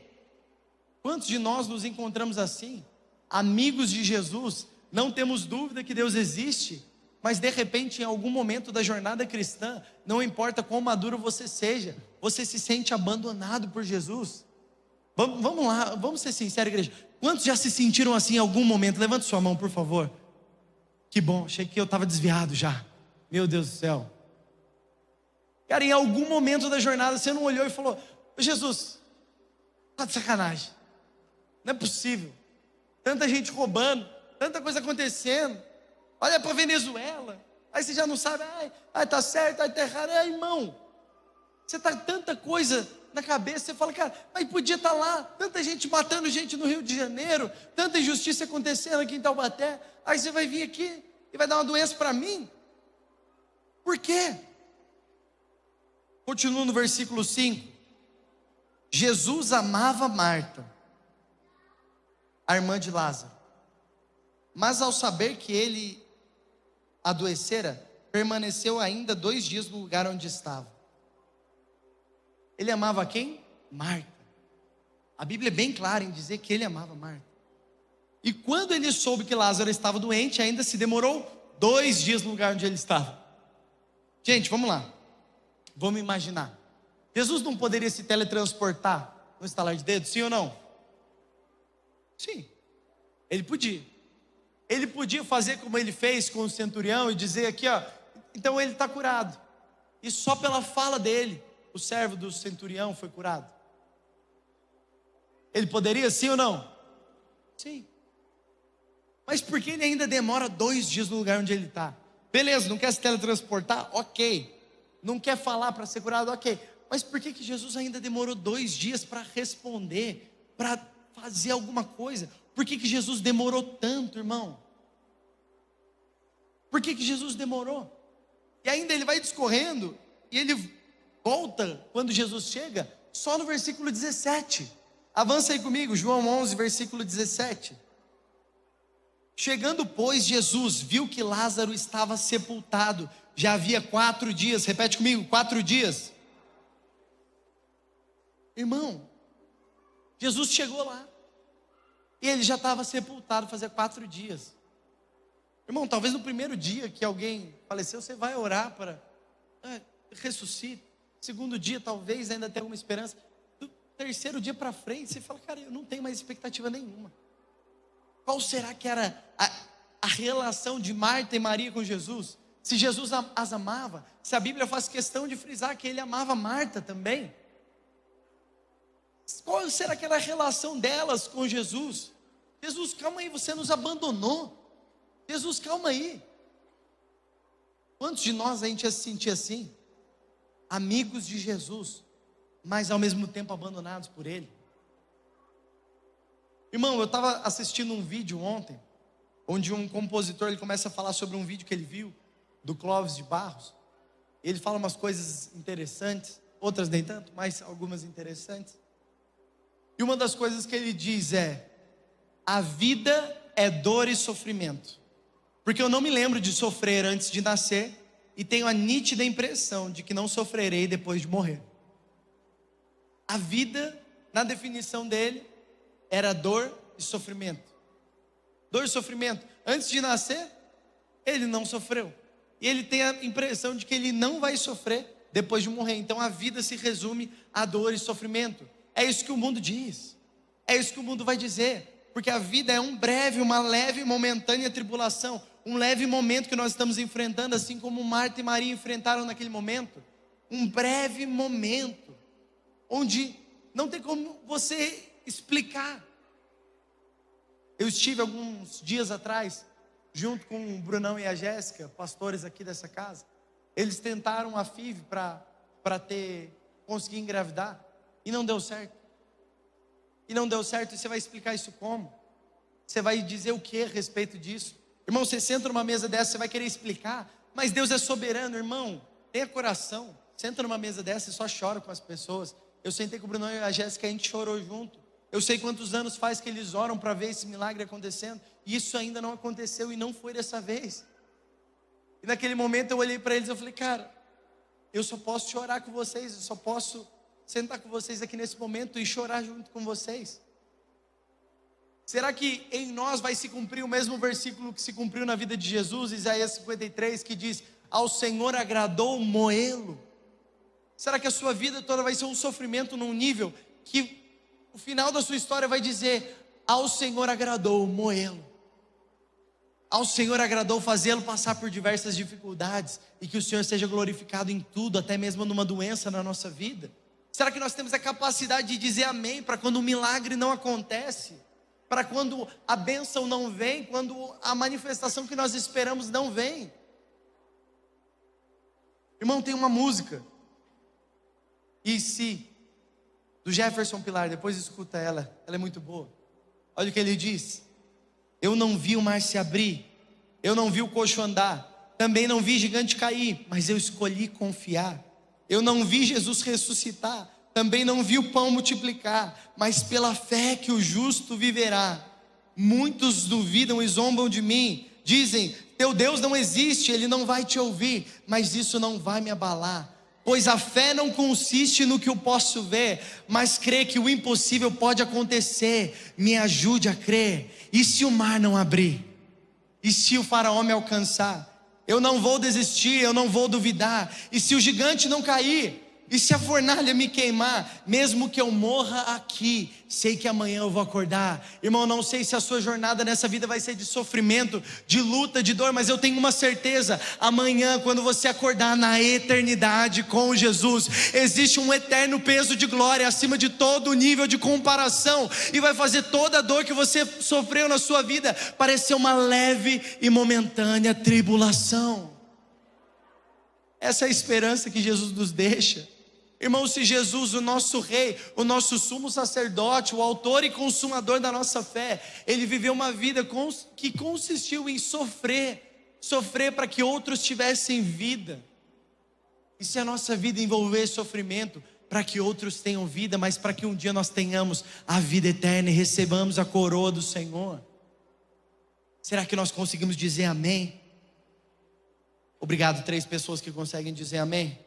Quantos de nós nos encontramos assim? Amigos de Jesus, não temos dúvida que Deus existe, mas de repente em algum momento da jornada cristã, não importa quão maduro você seja, você se sente abandonado por Jesus. Vamos lá, vamos ser sinceros, igreja. Quantos já se sentiram assim em algum momento? Levante sua mão, por favor. Que bom, achei que eu estava desviado já. Meu Deus do céu. Cara, em algum momento da jornada você não olhou e falou, Jesus, tá de sacanagem. Não é possível. Tanta gente roubando, tanta coisa acontecendo. Olha para a Venezuela. Aí você já não sabe, ai, tá certo, ai, tá errado. Irmão, você tá tanta coisa na cabeça, você fala, cara, mas podia estar lá, tanta gente matando gente no Rio de Janeiro, tanta injustiça acontecendo aqui em Taubaté, aí você vai vir aqui e vai dar uma doença para mim? Por quê? Continua no versículo 5, Jesus amava Marta, a irmã de Lázaro, mas ao saber que ele adoecera, permaneceu ainda 2 dias no lugar onde estava. Ele amava quem? Marta. A Bíblia é bem clara em dizer que ele amava Marta. E quando ele soube que Lázaro estava doente, ainda se demorou 2 dias no lugar onde ele estava. Gente, vamos lá. Vamos imaginar. Jesus não poderia se teletransportar no estalar de dedos, sim ou não? Sim, ele podia. Ele podia fazer como ele fez com o centurião e dizer aqui, ó, então ele está curado. E só pela fala dele, o servo do centurião foi curado. Ele poderia, sim ou não? Sim. Mas por que ele ainda demora 2 dias no lugar onde ele está? Beleza, não quer se teletransportar? Ok. Não quer falar para ser curado? Ok. Mas por que Jesus ainda demorou 2 dias para responder, para fazer alguma coisa? Por que Jesus demorou tanto, irmão? Por que Jesus demorou? E ainda ele vai discorrendo, e ele volta, quando Jesus chega, só no versículo 17. Avança aí comigo, João 11, versículo 17. Chegando, pois, Jesus viu que Lázaro estava sepultado, já havia 4 dias, repete comigo, 4 dias. Irmão, Jesus chegou lá, e ele já estava sepultado, fazia 4 dias. Irmão, talvez no primeiro dia que alguém faleceu, você vai orar para ressuscite. Segundo dia, talvez ainda tenha alguma esperança. Do terceiro dia para frente, você fala, cara, eu não tenho mais expectativa nenhuma. Qual será que era a relação de Marta e Maria com Jesus? Se Jesus as amava, se a Bíblia faz questão de frisar que ele amava Marta também. Qual será que era a relação delas com Jesus? Jesus, calma aí, você nos abandonou. Jesus, calma aí. Quantos de nós a gente ia se sentir assim? Amigos de Jesus, mas ao mesmo tempo abandonados por Ele. Irmão, eu estava assistindo um vídeo ontem, onde um compositor, ele começa a falar sobre um vídeo que ele viu, do Clóvis de Barros. Ele fala umas coisas interessantes, outras nem tanto, mas algumas interessantes. E uma das coisas que ele diz é: a vida é dor e sofrimento. Porque eu não me lembro de sofrer antes de nascer, e tenho a nítida impressão de que não sofrerei depois de morrer. A vida, na definição dele, era dor e sofrimento. Dor e sofrimento. Antes de nascer, ele não sofreu. E ele tem a impressão de que ele não vai sofrer depois de morrer. Então a vida se resume a dor e sofrimento. É isso que o mundo diz. É isso que o mundo vai dizer. Porque a vida é um breve, uma leve e momentânea tribulação. Um leve momento que nós estamos enfrentando, assim como Marta e Maria enfrentaram naquele momento. Um breve momento, onde não tem como você explicar. Eu estive alguns dias atrás, junto com o Brunão e a Jéssica, pastores aqui dessa casa. Eles tentaram a FIV para conseguir engravidar, e não deu certo. E não deu certo, e você vai explicar isso como? Você vai dizer o que a respeito disso? Irmão, você senta numa mesa dessa, você vai querer explicar, mas Deus é soberano, irmão. Tenha coração, senta numa mesa dessa e só chora com as pessoas. Eu sentei com o Brunão e a Jéssica, a gente chorou junto. Eu sei quantos anos faz que eles oram para ver esse milagre acontecendo, e isso ainda não aconteceu, e não foi dessa vez. E naquele momento eu olhei para eles e eu falei, cara, eu só posso chorar com vocês, eu só posso sentar com vocês aqui nesse momento e chorar junto com vocês. Será que em nós vai se cumprir o mesmo versículo que se cumpriu na vida de Jesus, Isaías 53, que diz: ao Senhor agradou moê-lo? Será que a sua vida toda vai ser um sofrimento num nível que o final da sua história vai dizer: ao Senhor agradou moê-lo, ao Senhor agradou fazê-lo passar por diversas dificuldades, e que o Senhor seja glorificado em tudo, até mesmo numa doença na nossa vida? Será que nós temos a capacidade de dizer amém para quando o milagre não acontece? Para quando a bênção não vem, quando a manifestação que nós esperamos não vem? Irmão, tem uma música, E Se, do Jefferson Pilar, depois escuta ela é muito boa. Olha o que ele diz: eu não vi o mar se abrir, eu não vi o coxo andar, também não vi gigante cair, mas eu escolhi confiar. Eu não vi Jesus ressuscitar, também não vi o pão multiplicar, mas pela fé que o justo viverá. Muitos duvidam e zombam de mim, dizem: teu Deus não existe, Ele não vai te ouvir. Mas isso não vai me abalar, pois a fé não consiste no que eu posso ver, mas crer que o impossível pode acontecer. Me ajude a crer. E se o mar não abrir? E se o faraó me alcançar? Eu não vou desistir, eu não vou duvidar. E se o gigante não cair? E se a fornalha me queimar, mesmo que eu morra aqui, sei que amanhã eu vou acordar. Irmão, não sei se a sua jornada nessa vida vai ser de sofrimento, de luta, de dor, mas eu tenho uma certeza: amanhã, quando você acordar na eternidade com Jesus, existe um eterno peso de glória acima de todo nível de comparação, e vai fazer toda a dor que você sofreu na sua vida parecer uma leve e momentânea tribulação. Essa é a esperança que Jesus nos deixa. Irmão, se Jesus, o nosso rei, o nosso sumo sacerdote, o autor e consumador da nossa fé, ele viveu uma vida que consistiu em sofrer para que outros tivessem vida. E se a nossa vida envolver sofrimento, para que outros tenham vida, mas para que um dia nós tenhamos a vida eterna e recebamos a coroa do Senhor, será que nós conseguimos dizer amém? Obrigado, 3 pessoas que conseguem dizer amém.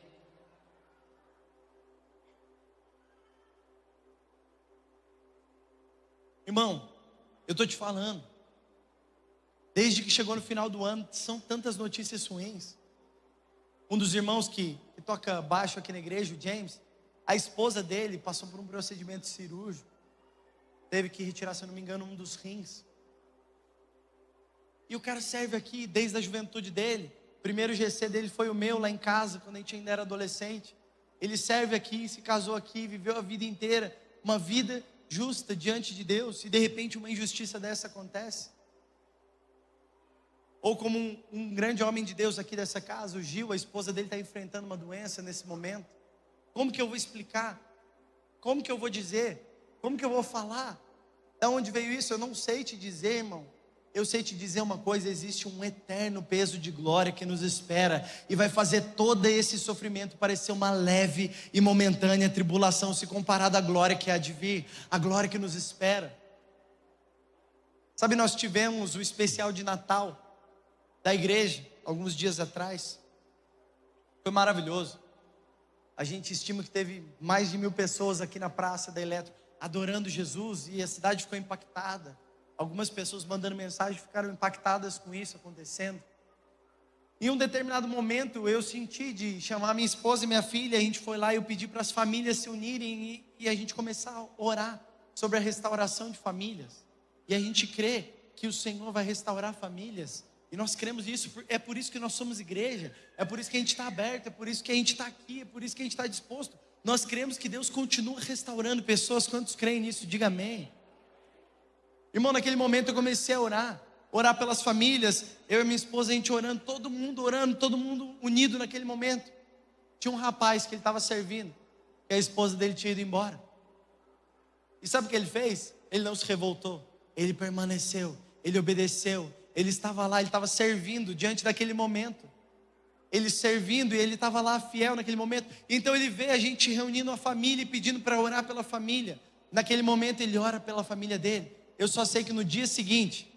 Irmão, eu estou te falando, desde que chegou no final do ano, são tantas notícias ruins. Um dos irmãos que toca baixo aqui na igreja, o James, a esposa dele passou por um procedimento cirúrgico, teve que retirar, se eu não me engano, um dos rins. E o cara serve aqui desde a juventude dele. O primeiro GC dele foi o meu lá em casa, quando a gente ainda era adolescente. Ele serve aqui, se casou aqui, viveu a vida inteira, uma vida justa diante de Deus, e de repente uma injustiça dessa acontece. Ou como um grande homem de Deus aqui dessa casa, o Gil, a esposa dele está enfrentando uma doença nesse momento. Como que eu vou explicar? Como que eu vou dizer? Como que eu vou falar? Da onde veio isso? Eu não sei te dizer, irmão. Eu sei te dizer uma coisa: existe um eterno peso de glória que nos espera, e vai fazer todo esse sofrimento parecer uma leve e momentânea tribulação, se comparado à glória que há de vir, a glória que nos espera. Sabe, nós tivemos o especial de Natal da igreja, alguns dias atrás. Foi maravilhoso. A gente estima que teve mais de 1000 pessoas aqui na Praça da Eletro, adorando Jesus, e a cidade ficou impactada. Algumas pessoas mandando mensagem ficaram impactadas com isso acontecendo. Em um determinado momento eu senti de chamar minha esposa e minha filha. A gente foi lá e eu pedi para as famílias se unirem e a gente começar a orar sobre a restauração de famílias. E a gente crê que o Senhor vai restaurar famílias, e nós cremos nisso. É por isso que nós somos igreja, é por isso que a gente está aberto, é por isso que a gente está aqui, é por isso que a gente está disposto. Nós cremos que Deus continua restaurando pessoas. Quantos creem nisso? Diga amém. Irmão, naquele momento eu comecei a orar pelas famílias. Eu e minha esposa, a gente orando, todo mundo unido naquele momento. Tinha um rapaz que ele estava servindo, que a esposa dele tinha ido embora. E sabe o que ele fez? Ele não se revoltou, ele permaneceu, ele obedeceu. Ele estava lá, ele estava servindo diante daquele momento. Ele servindo, e ele estava lá fiel naquele momento. Então ele vê a gente reunindo a família e pedindo para orar pela família. Naquele momento ele ora pela família dele. Eu só sei que no dia seguinte,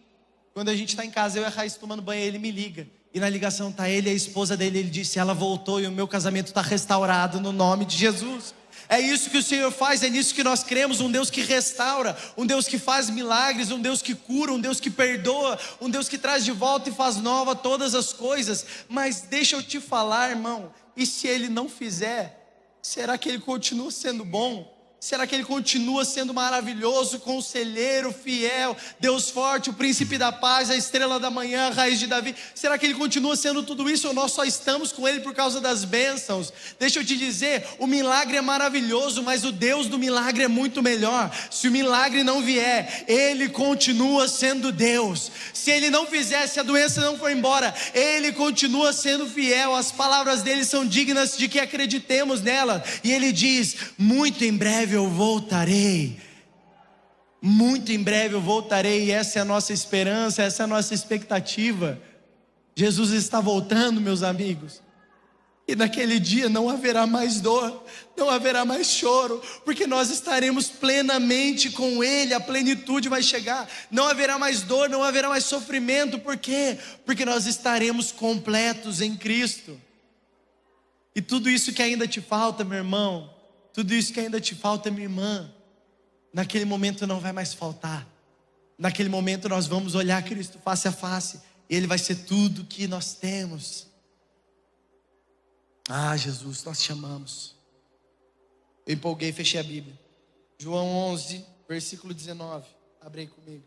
quando a gente está em casa, eu e a Raíssa tomando banho, ele me liga. E na ligação está ele e a esposa dele. Ele disse: ela voltou e o meu casamento está restaurado no nome de Jesus. É isso que o Senhor faz, é nisso que nós cremos. Um Deus que restaura, um Deus que faz milagres, um Deus que cura, um Deus que perdoa, um Deus que traz de volta e faz nova todas as coisas. Mas deixa eu te falar, irmão, e se Ele não fizer, será que Ele continua sendo bom? Será que Ele continua sendo maravilhoso, conselheiro, fiel, Deus forte, o príncipe da paz, a estrela da manhã, a raiz de Davi? Será que Ele continua sendo tudo isso, ou nós só estamos com Ele por causa das bênçãos? Deixa eu te dizer, o milagre é maravilhoso, mas o Deus do milagre é muito melhor. Se o milagre não vier, Ele continua sendo Deus. Se Ele não fizer, se a doença não for embora, Ele continua sendo fiel. As palavras dEle são dignas de que acreditemos nela. E Ele diz: muito em breve eu voltarei, muito em breve eu voltarei. E essa é a nossa esperança, essa é a nossa expectativa. Jesus está voltando, meus amigos, e naquele dia não haverá mais dor, não haverá mais choro, porque nós estaremos plenamente com Ele. A plenitude vai chegar, não haverá mais dor, não haverá mais sofrimento. Por quê? Porque nós estaremos completos em Cristo. E tudo isso que ainda te falta, meu irmão, tudo isso que ainda te falta, minha irmã, naquele momento não vai mais faltar. Naquele momento nós vamos olhar Cristo face a face, e Ele vai ser tudo que nós temos. Ah, Jesus, nós te amamos. Eu empolguei e fechei a Bíblia. João 11, versículo 19. Abre aí comigo.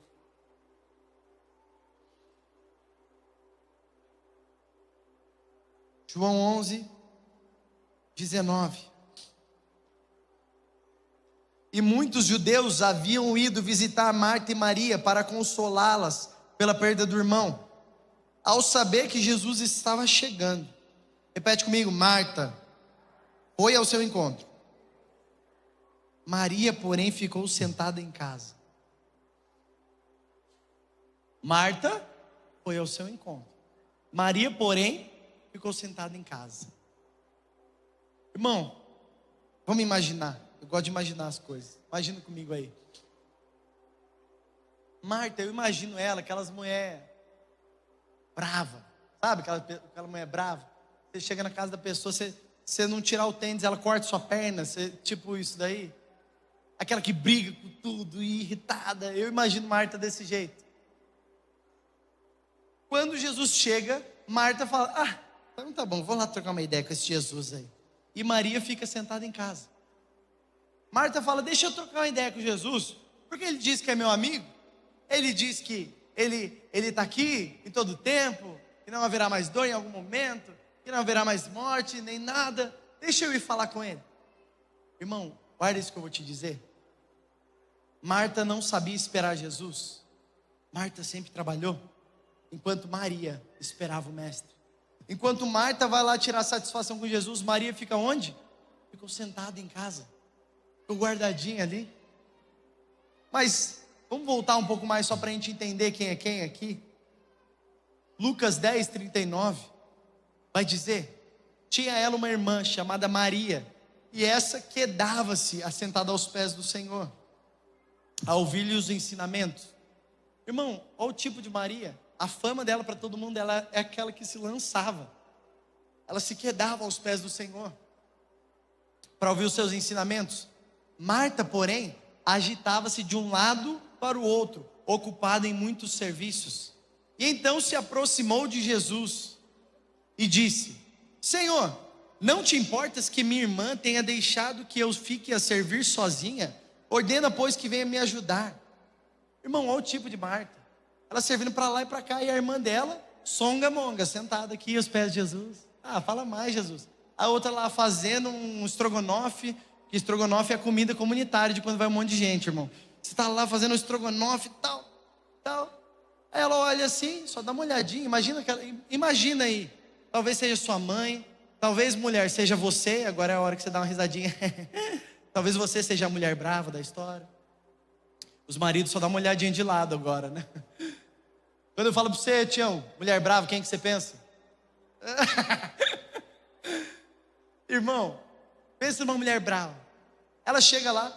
João 11, 19. E muitos judeus haviam ido visitar Marta e Maria para consolá-las pela perda do irmão, ao saber que Jesus estava chegando. Repete comigo: Marta foi ao seu encontro. Maria, porém, ficou sentada em casa. Marta foi ao seu encontro. Maria, porém, ficou sentada em casa. Irmão, vamos imaginar. Eu gosto de imaginar as coisas. Imagina comigo aí. Marta, eu imagino ela, aquelas mulheres brava, sabe? Aquela mulher brava. Você chega na casa da pessoa, você não tirar o tênis, ela corta sua perna, tipo isso daí. Aquela que briga com tudo e irritada. Eu imagino Marta desse jeito. Quando Jesus chega, Marta fala: então tá bom, vou lá trocar uma ideia com esse Jesus aí. E Maria fica sentada em casa. Marta fala: deixa eu trocar uma ideia com Jesus, porque ele diz que é meu amigo. Ele diz que ele está aqui em todo tempo, que não haverá mais dor em algum momento, que não haverá mais morte, nem nada. Deixa eu ir falar com ele. Irmão, guarda isso que eu vou te dizer. Marta não sabia esperar Jesus. Marta sempre trabalhou, enquanto Maria esperava o mestre. Enquanto Marta vai lá tirar satisfação com Jesus, Maria fica onde? Ficou sentada em casa, ficou guardadinha ali. Mas vamos voltar um pouco mais só para a gente entender quem é quem aqui. Lucas 10, 39 vai dizer: tinha ela uma irmã chamada Maria, e essa quedava-se assentada aos pés do Senhor, a ouvir-lhe os ensinamentos. Irmão, olha o tipo de Maria. A fama dela para todo mundo, ela é aquela que se lançava. Ela se quedava aos pés do Senhor para ouvir os seus ensinamentos. Marta, porém, agitava-se de um lado para o outro, ocupada em muitos serviços. E então se aproximou de Jesus e disse: Senhor, não te importas que minha irmã tenha deixado que eu fique a servir sozinha? Ordena, pois, que venha me ajudar. Irmão, olha o tipo de Marta. Ela servindo para lá e para cá, e a irmã dela, songamonga, sentada aqui aos pés de Jesus. Fala mais, Jesus. A outra lá fazendo um estrogonofe, que estrogonofe é a comida comunitária de quando vai um monte de gente, irmão. Você está lá fazendo um estrogonofe, tal. Aí ela olha assim, só dá uma olhadinha. Imagina aí, talvez seja sua mãe, talvez, mulher, seja você. Agora é a hora que você dá uma risadinha. Talvez você seja a mulher brava da história. Os maridos só dão uma olhadinha de lado agora, né? Quando eu falo para você, Tião, mulher brava, quem que você pensa? Irmão, pensa numa mulher brava. Ela chega lá,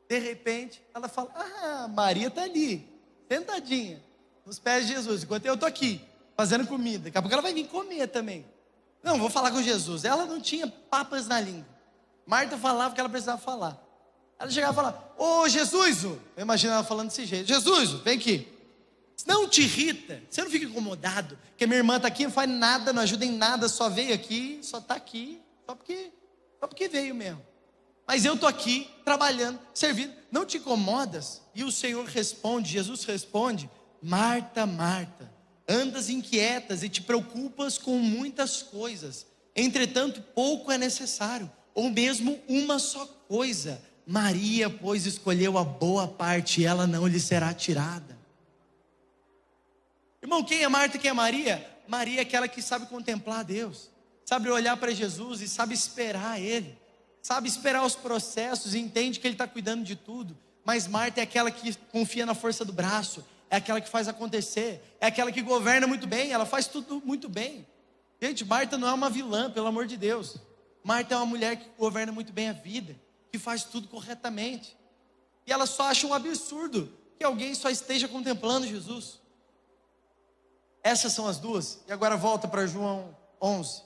de repente, ela fala: Maria está ali, sentadinha, nos pés de Jesus, enquanto eu estou aqui, fazendo comida. Daqui a pouco ela vai vir comer também. Não, vou falar com Jesus. Ela não tinha papas na língua. Marta falava o que ela precisava falar. Ela chegava e falava: ô Jesus, eu imagino ela falando desse jeito: Jesus, vem aqui. Não te irrita, você não fica incomodado, que minha irmã está aqui, não faz nada, não ajuda em nada, só veio aqui, só está aqui, só porque veio mesmo. Mas eu estou aqui, trabalhando, servindo, não te incomodas? E o Senhor responde, Jesus responde: Marta, Marta, andas inquietas e te preocupas com muitas coisas, entretanto pouco é necessário, ou mesmo uma só coisa. Maria, pois, escolheu a boa parte, e ela não lhe será tirada. Irmão, quem é Marta e quem é Maria? Maria é aquela que sabe contemplar a Deus, sabe olhar para Jesus e sabe esperar Ele, sabe esperar os processos e entende que Ele está cuidando de tudo. Mas Marta é aquela que confia na força do braço, é aquela que faz acontecer, é aquela que governa muito bem, ela faz tudo muito bem. Gente, Marta não é uma vilã, pelo amor de Deus. Marta é uma mulher que governa muito bem a vida, que faz tudo corretamente. E ela só acha um absurdo que alguém só esteja contemplando Jesus. Essas são as duas. E agora volta para João 11,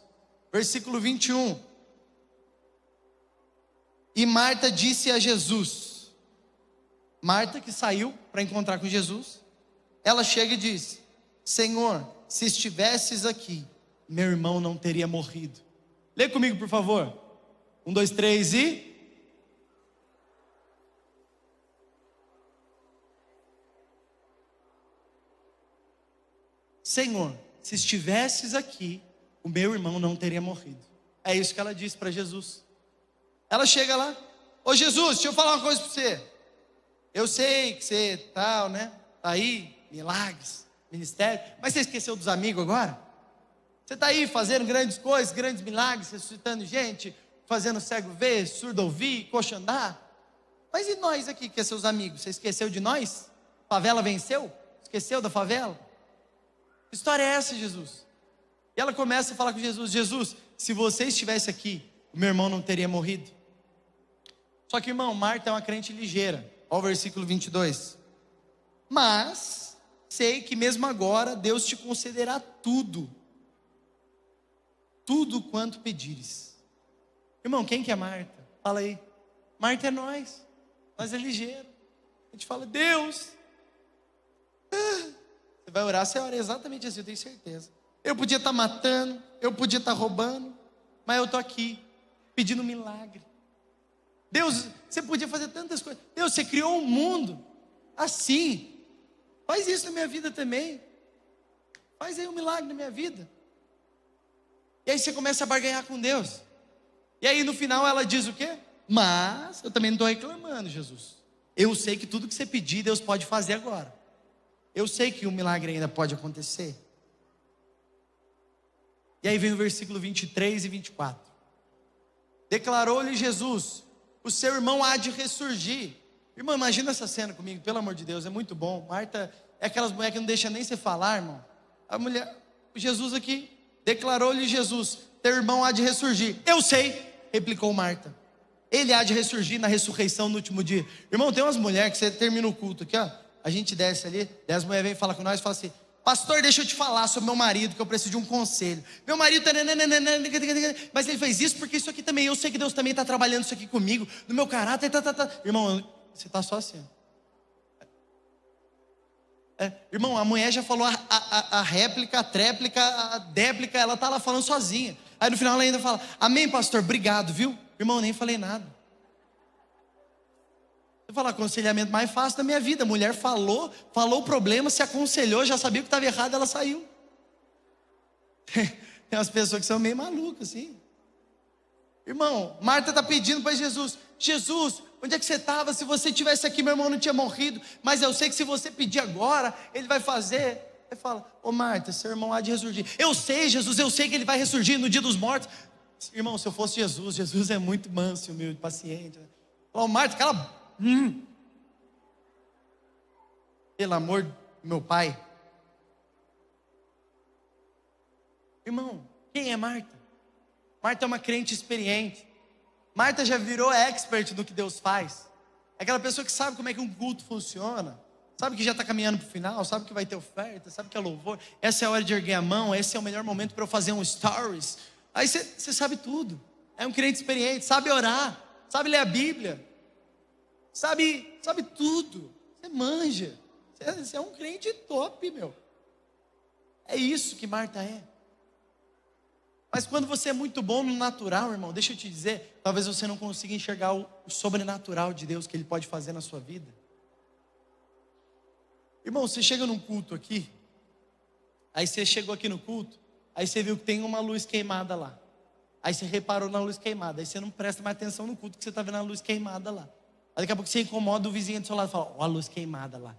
versículo 21. E Marta disse a Jesus, Marta que saiu para encontrar com Jesus, ela chega e diz: Senhor, se estivesses aqui, meu irmão não teria morrido. Lê comigo, por favor. 1, 2, 3 e... Senhor, se estivesses aqui, o meu irmão não teria morrido. É isso que ela disse para Jesus. Ela chega lá: ô Jesus, deixa eu falar uma coisa para você. Eu sei que você tal, né? Tá aí, milagres, ministério, mas você esqueceu dos amigos agora? Você está aí fazendo grandes coisas, grandes milagres, ressuscitando gente, fazendo cego ver, surdo ouvir, coxo andar. Mas e nós aqui, que é seus amigos? Você esqueceu de nós? Favela venceu? Esqueceu da favela? Que história é essa, Jesus? E ela começa a falar com Jesus: Jesus, se você estivesse aqui, o meu irmão não teria morrido. Só que, irmão, Marta é uma crente ligeira. Olha o versículo 22. Mas sei que mesmo agora Deus te concederá tudo quanto pedires. Irmão, quem que é Marta? Fala aí. Marta é nós é ligeiro. A gente fala: Deus, você vai orar, você ora exatamente assim, eu tenho certeza. Eu podia estar matando, eu podia estar roubando, mas eu estou aqui, pedindo um milagre. Deus, você podia fazer tantas coisas. Deus, você criou um mundo assim, faz isso na minha vida também. Faz aí um milagre na minha vida. E aí você começa a barganhar com Deus. E aí no final ela diz o quê? Mas eu também não estou reclamando, Jesus. Eu sei que tudo que você pedir, Deus pode fazer agora. Eu sei que o milagre ainda pode acontecer. E aí vem o versículo 23 e 24. Declarou-lhe Jesus: o seu irmão há de ressurgir. Irmão, imagina essa cena comigo, pelo amor de Deus, é muito bom. Marta é aquelas mulheres que não deixam nem você falar, irmão. A mulher, Jesus aqui, declarou-lhe Jesus: teu irmão há de ressurgir. Eu sei, replicou Marta. Ele há de ressurgir na ressurreição no último dia. Irmão, tem umas mulheres que você termina o culto aqui, ó. A gente desce ali, daí as mulheres vêm falar com nós e falam assim: pastor, deixa eu te falar sobre meu marido, que eu preciso de um conselho. Meu marido tá... mas ele fez isso porque isso aqui também, eu sei que Deus também está trabalhando isso aqui comigo, no meu caráter, Irmão, você está só assim. Irmão, a mulher já falou a réplica, a tréplica, a déplica, ela está lá falando sozinha. Aí no final ela ainda fala: amém, pastor, obrigado, viu? Irmão, eu nem falei nada. Eu falar aconselhamento mais fácil da minha vida. A mulher falou o problema, se aconselhou, já sabia o que estava errado, ela saiu. Tem umas pessoas que são meio malucas assim. Irmão, Marta está pedindo para Jesus: Jesus, onde é que você estava? Se você estivesse aqui, meu irmão não tinha morrido. Mas eu sei que se você pedir agora, ele vai fazer. Ele fala: ô Marta, seu irmão há de ressurgir. Eu sei, Jesus, eu sei que ele vai ressurgir no dia dos mortos. Irmão, se eu fosse Jesus é muito manso, humilde, paciente. Ô Marta, cala. Pelo amor do meu pai. Irmão, quem é Marta? Marta é uma crente experiente. Marta já virou expert no que Deus faz. É aquela pessoa que sabe como é que um culto funciona, sabe que já está caminhando para o final, sabe que vai ter oferta, sabe que é louvor. Essa é a hora de erguer a mão, esse é o melhor momento para eu fazer um stories. Aí você sabe tudo. É um crente experiente, sabe orar, sabe ler a Bíblia, sabe tudo. Você manja. Você é um crente top, meu. É isso que Marta é. Mas quando você é muito bom no natural, irmão, deixa eu te dizer, talvez você não consiga enxergar o sobrenatural de Deus que Ele pode fazer na sua vida. Irmão, você chega num culto aqui, aí você chegou aqui no culto, aí você viu que tem uma luz queimada lá. Aí você reparou na luz queimada, aí você não presta mais atenção no culto que você está vendo a luz queimada lá. Aí daqui a pouco você incomoda o vizinho do seu lado e fala: ó, a luz queimada lá.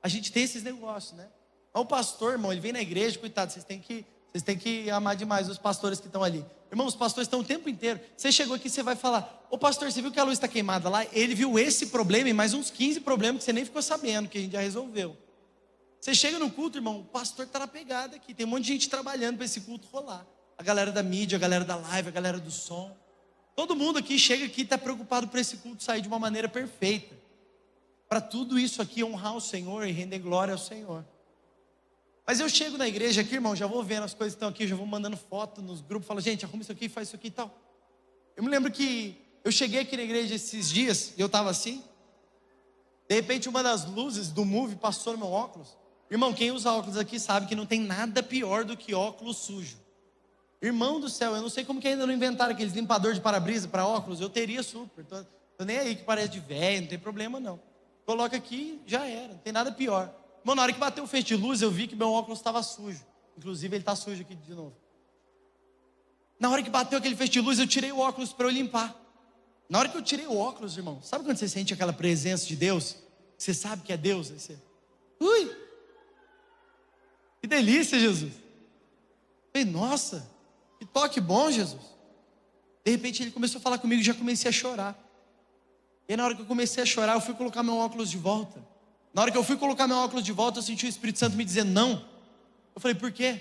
A gente tem esses negócios, né? O pastor, irmão, ele vem na igreja, coitado, vocês têm que amar demais os pastores que estão ali. Irmão, os pastores estão o tempo inteiro. Você chegou aqui, você vai falar: ô pastor, você viu que a luz está queimada lá? Ele viu esse problema e mais uns 15 problemas que você nem ficou sabendo, que a gente já resolveu. Você chega no culto, irmão, o pastor está na pegada aqui. Tem um monte de gente trabalhando para esse culto rolar. A galera da mídia, a galera da live, a galera do som. Todo mundo aqui chega aqui e está preocupado para esse culto sair de uma maneira perfeita. Para tudo isso aqui honrar o Senhor e render glória ao Senhor. Mas eu chego na igreja aqui, irmão, já vou vendo as coisas que estão aqui, já vou mandando foto nos grupos, falo: gente, arruma isso aqui, faz isso aqui e tal. Eu me lembro que eu cheguei aqui na igreja esses dias, e eu estava assim, de repente uma das luzes do Move passou no meu óculos. Irmão, quem usa óculos aqui sabe que não tem nada pior do que óculos sujo. Irmão do céu, eu não sei como que ainda não inventaram aqueles limpador de para-brisa para óculos. Eu teria super, tô nem aí que parece de velho, não tem problema não. Coloca aqui, já era, não tem nada pior. Irmão, na hora que bateu o feixe de luz, eu vi que meu óculos estava sujo. Inclusive, ele está sujo aqui de novo. Na hora que bateu aquele feixe de luz, eu tirei o óculos para eu limpar. Na hora que eu tirei o óculos, irmão, sabe quando você sente aquela presença de Deus? Você sabe que é Deus? Aí você, ui, que delícia, Jesus. Eu falei, nossa, que toque bom, Jesus. De repente ele começou a falar comigo e já comecei a chorar. E aí, na hora que eu comecei a chorar, eu fui colocar meu óculos de volta. Na hora que eu fui colocar meu óculos de volta, eu senti o Espírito Santo me dizendo não. Eu falei, por quê?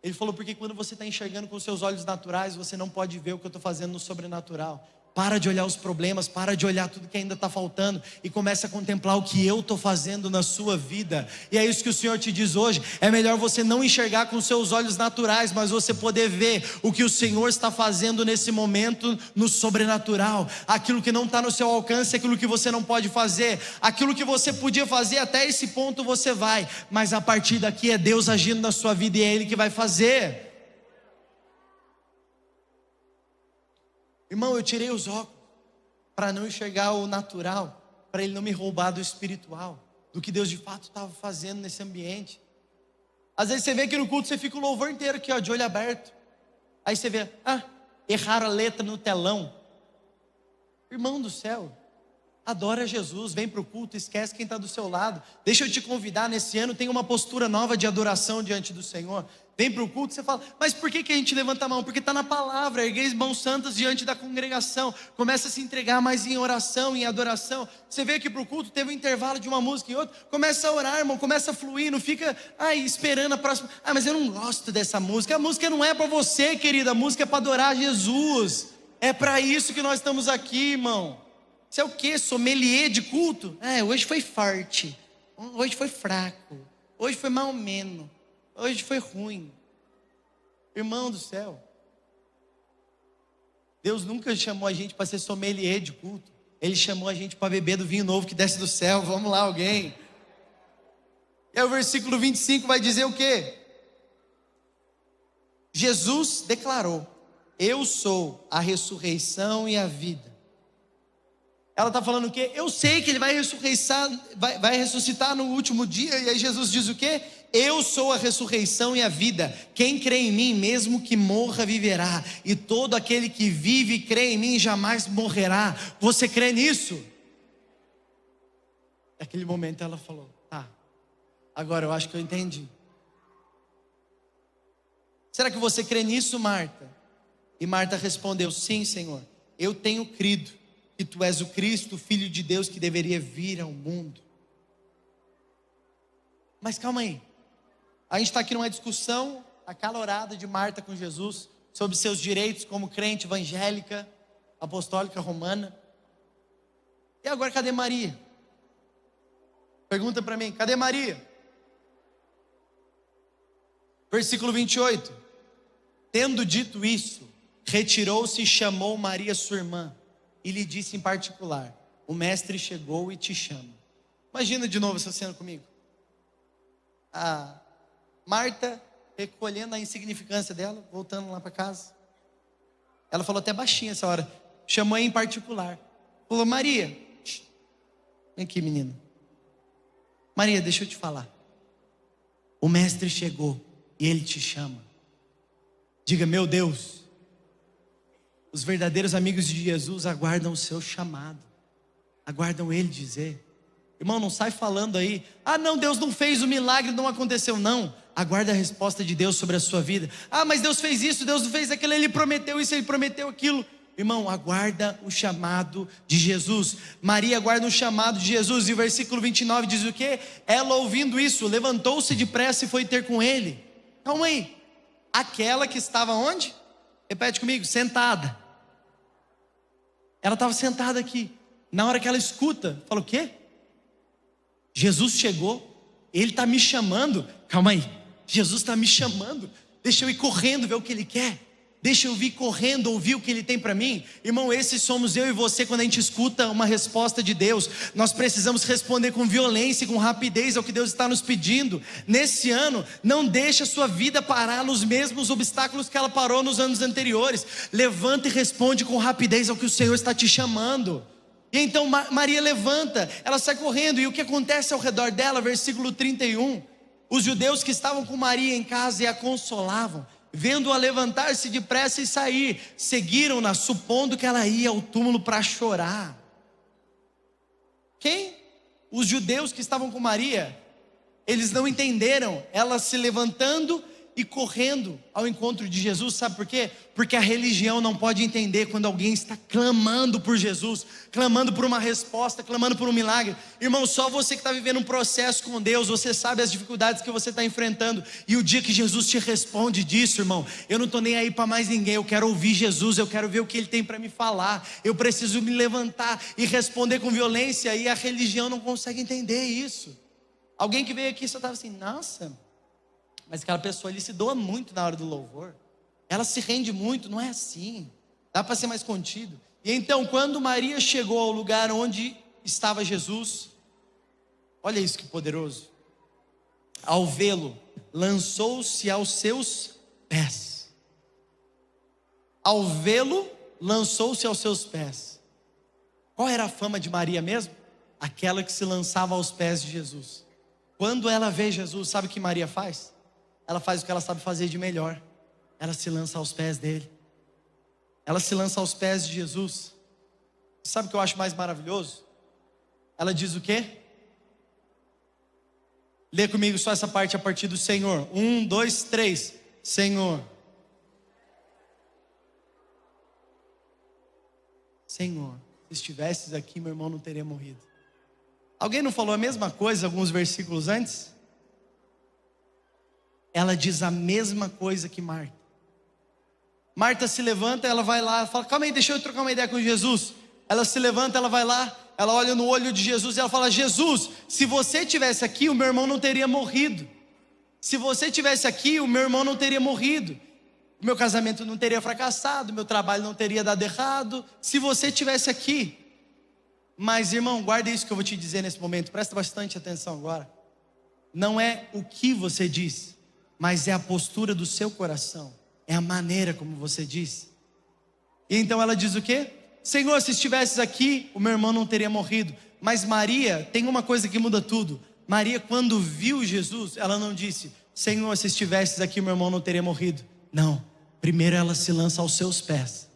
Ele falou, porque quando você está enxergando com os seus olhos naturais, você não pode ver o que eu estou fazendo no sobrenatural. Para de olhar os problemas, para de olhar tudo que ainda está faltando e comece a contemplar o que eu estou fazendo na sua vida. E é isso que o Senhor te diz hoje. É melhor você não enxergar com os seus olhos naturais, mas você poder ver o que o Senhor está fazendo nesse momento no sobrenatural. Aquilo que não está no seu alcance, aquilo que você não pode fazer, aquilo que você podia fazer até esse ponto você vai, mas a partir daqui é Deus agindo na sua vida e é Ele que vai fazer. Irmão, eu tirei os óculos para não enxergar o natural, para ele não me roubar do espiritual, do que Deus de fato estava fazendo nesse ambiente. Às vezes você vê aqui no culto, você fica o louvor inteiro aqui, ó, de olho aberto. Aí você vê, erraram a letra no telão. Irmão do céu, adora Jesus, vem para o culto, esquece quem está do seu lado. Deixa eu te convidar, nesse ano tem uma postura nova de adoração diante do Senhor. Vem para o culto, você fala, mas por que a gente levanta a mão? Porque está na palavra, erguei mãos santas diante da congregação. Começa a se entregar mais em oração, em adoração. Você veio aqui para o culto, teve um intervalo de uma música e outra, começa a orar, irmão, começa a fluir, não fica esperando a próxima. Mas eu não gosto dessa música. A música não é para você, querida, a música é para adorar Jesus. É para isso que nós estamos aqui, irmão. Você é o quê? Sommelier de culto? Hoje foi forte, hoje foi fraco, hoje foi mal menos, hoje foi ruim. Irmão do céu, Deus nunca chamou a gente para ser sommelier de culto. Ele chamou a gente para beber do vinho novo que desce do céu. Vamos lá, alguém. E aí o versículo 25 vai dizer o quê? Jesus declarou, eu sou a ressurreição e a vida. Ela está falando o quê? Eu sei que ele vai ressuscitar no último dia. E aí Jesus diz o quê? Eu sou a ressurreição e a vida. Quem crê em mim, mesmo que morra, viverá. E todo aquele que vive e crê em mim jamais morrerá. Você crê nisso? Naquele momento ela falou, agora eu acho que eu entendi. Será que você crê nisso, Marta? E Marta respondeu, sim, Senhor, eu tenho crido que tu és o Cristo, o Filho de Deus que deveria vir ao mundo. Mas calma aí, a gente está aqui numa discussão acalorada de Marta com Jesus, sobre seus direitos como crente evangélica, apostólica romana. E agora cadê Maria? Pergunta para mim, cadê Maria? Versículo 28, tendo dito isso, retirou-se e chamou Maria sua irmã, e lhe disse em particular, o mestre chegou e te chama. Imagina de novo essa cena comigo. A Marta recolhendo a insignificância dela, voltando lá para casa. Ela falou até baixinho essa hora, chamou em particular. Falou, Maria, vem aqui, menina. Maria, deixa eu te falar. O mestre chegou e ele te chama. Diga, meu Deus. Os verdadeiros amigos de Jesus aguardam o seu chamado, aguardam ele dizer. Irmão, não sai falando aí, não, Deus não fez o milagre, não aconteceu. Não, aguarda a resposta de Deus sobre a sua vida. Mas Deus fez isso, Deus não fez aquilo, Ele prometeu isso, Ele prometeu aquilo. Irmão, aguarda o chamado de Jesus. Maria aguarda o chamado de Jesus. E o versículo 29 diz o quê? Ela ouvindo isso, levantou-se depressa e foi ter com ele. Calma aí, aquela que estava onde? Repete comigo, sentada. Ela estava sentada aqui. Na hora que ela escuta, fala o quê? Jesus chegou, Ele está me chamando. Calma aí, Jesus está me chamando. Deixa eu ir correndo ver o que Ele quer. Deixa eu vir correndo ouvir o que Ele tem para mim. Irmão, esses somos eu e você quando a gente escuta uma resposta de Deus. Nós precisamos responder com violência e com rapidez ao que Deus está nos pedindo. Nesse ano, não deixe a sua vida parar nos mesmos obstáculos que ela parou nos anos anteriores. Levanta e responde com rapidez ao que o Senhor está te chamando. E então Maria levanta, ela sai correndo, e o que acontece ao redor dela, versículo 31, os judeus que estavam com Maria em casa e a consolavam, vendo-a levantar-se depressa e sair, seguiram-na, supondo que ela ia ao túmulo para chorar. Quem? Os judeus que estavam com Maria, eles não entenderam ela se levantando e correndo ao encontro de Jesus. Sabe por quê? Porque a religião não pode entender quando alguém está clamando por Jesus, clamando por uma resposta, clamando por um milagre. Irmão, só você que está vivendo um processo com Deus, você sabe as dificuldades que você está enfrentando, e o dia que Jesus te responde disso, irmão, eu não estou nem aí para mais ninguém, eu quero ouvir Jesus, eu quero ver o que Ele tem para me falar, eu preciso me levantar e responder com violência, e a religião não consegue entender isso. Alguém que veio aqui só estava assim, nossa, mas aquela pessoa ali se doa muito na hora do louvor, ela se rende muito, não é assim, dá para ser mais contido. E então quando Maria chegou ao lugar onde estava Jesus, olha isso que poderoso, ao vê-lo, lançou-se aos seus pés. Ao vê-lo, lançou-se aos seus pés. Qual era a fama de Maria mesmo? Aquela que se lançava aos pés de Jesus. Quando ela vê Jesus, sabe o que Maria faz? Ela faz o que ela sabe fazer de melhor. Ela se lança aos pés dele. Ela se lança aos pés de Jesus. Sabe o que eu acho mais maravilhoso? Ela diz o quê? Lê comigo só essa parte a partir do Senhor. 1, 2, 3. Senhor. Senhor, se estivesses aqui, meu irmão não teria morrido. Alguém não falou a mesma coisa alguns versículos antes? Ela diz a mesma coisa que Marta. Marta se levanta, ela vai lá, fala, calma aí, deixa eu trocar uma ideia com Jesus. Ela se levanta, ela vai lá, ela olha no olho de Jesus e ela fala, Jesus, se você estivesse aqui, o meu irmão não teria morrido. Se você estivesse aqui, o meu irmão não teria morrido. O meu casamento não teria fracassado, o meu trabalho não teria dado errado, se você estivesse aqui. Mas irmão, guarda isso que eu vou te dizer nesse momento, presta bastante atenção agora. Não é o que você diz, mas é a postura do seu coração, é a maneira como você diz. E então ela diz o quê? Senhor, se estivesses aqui, o meu irmão não teria morrido. Mas Maria, tem uma coisa que muda tudo. Maria, quando viu Jesus, ela não disse, Senhor, se estivesses aqui, o meu irmão não teria morrido. Não, primeiro ela se lança aos seus pés.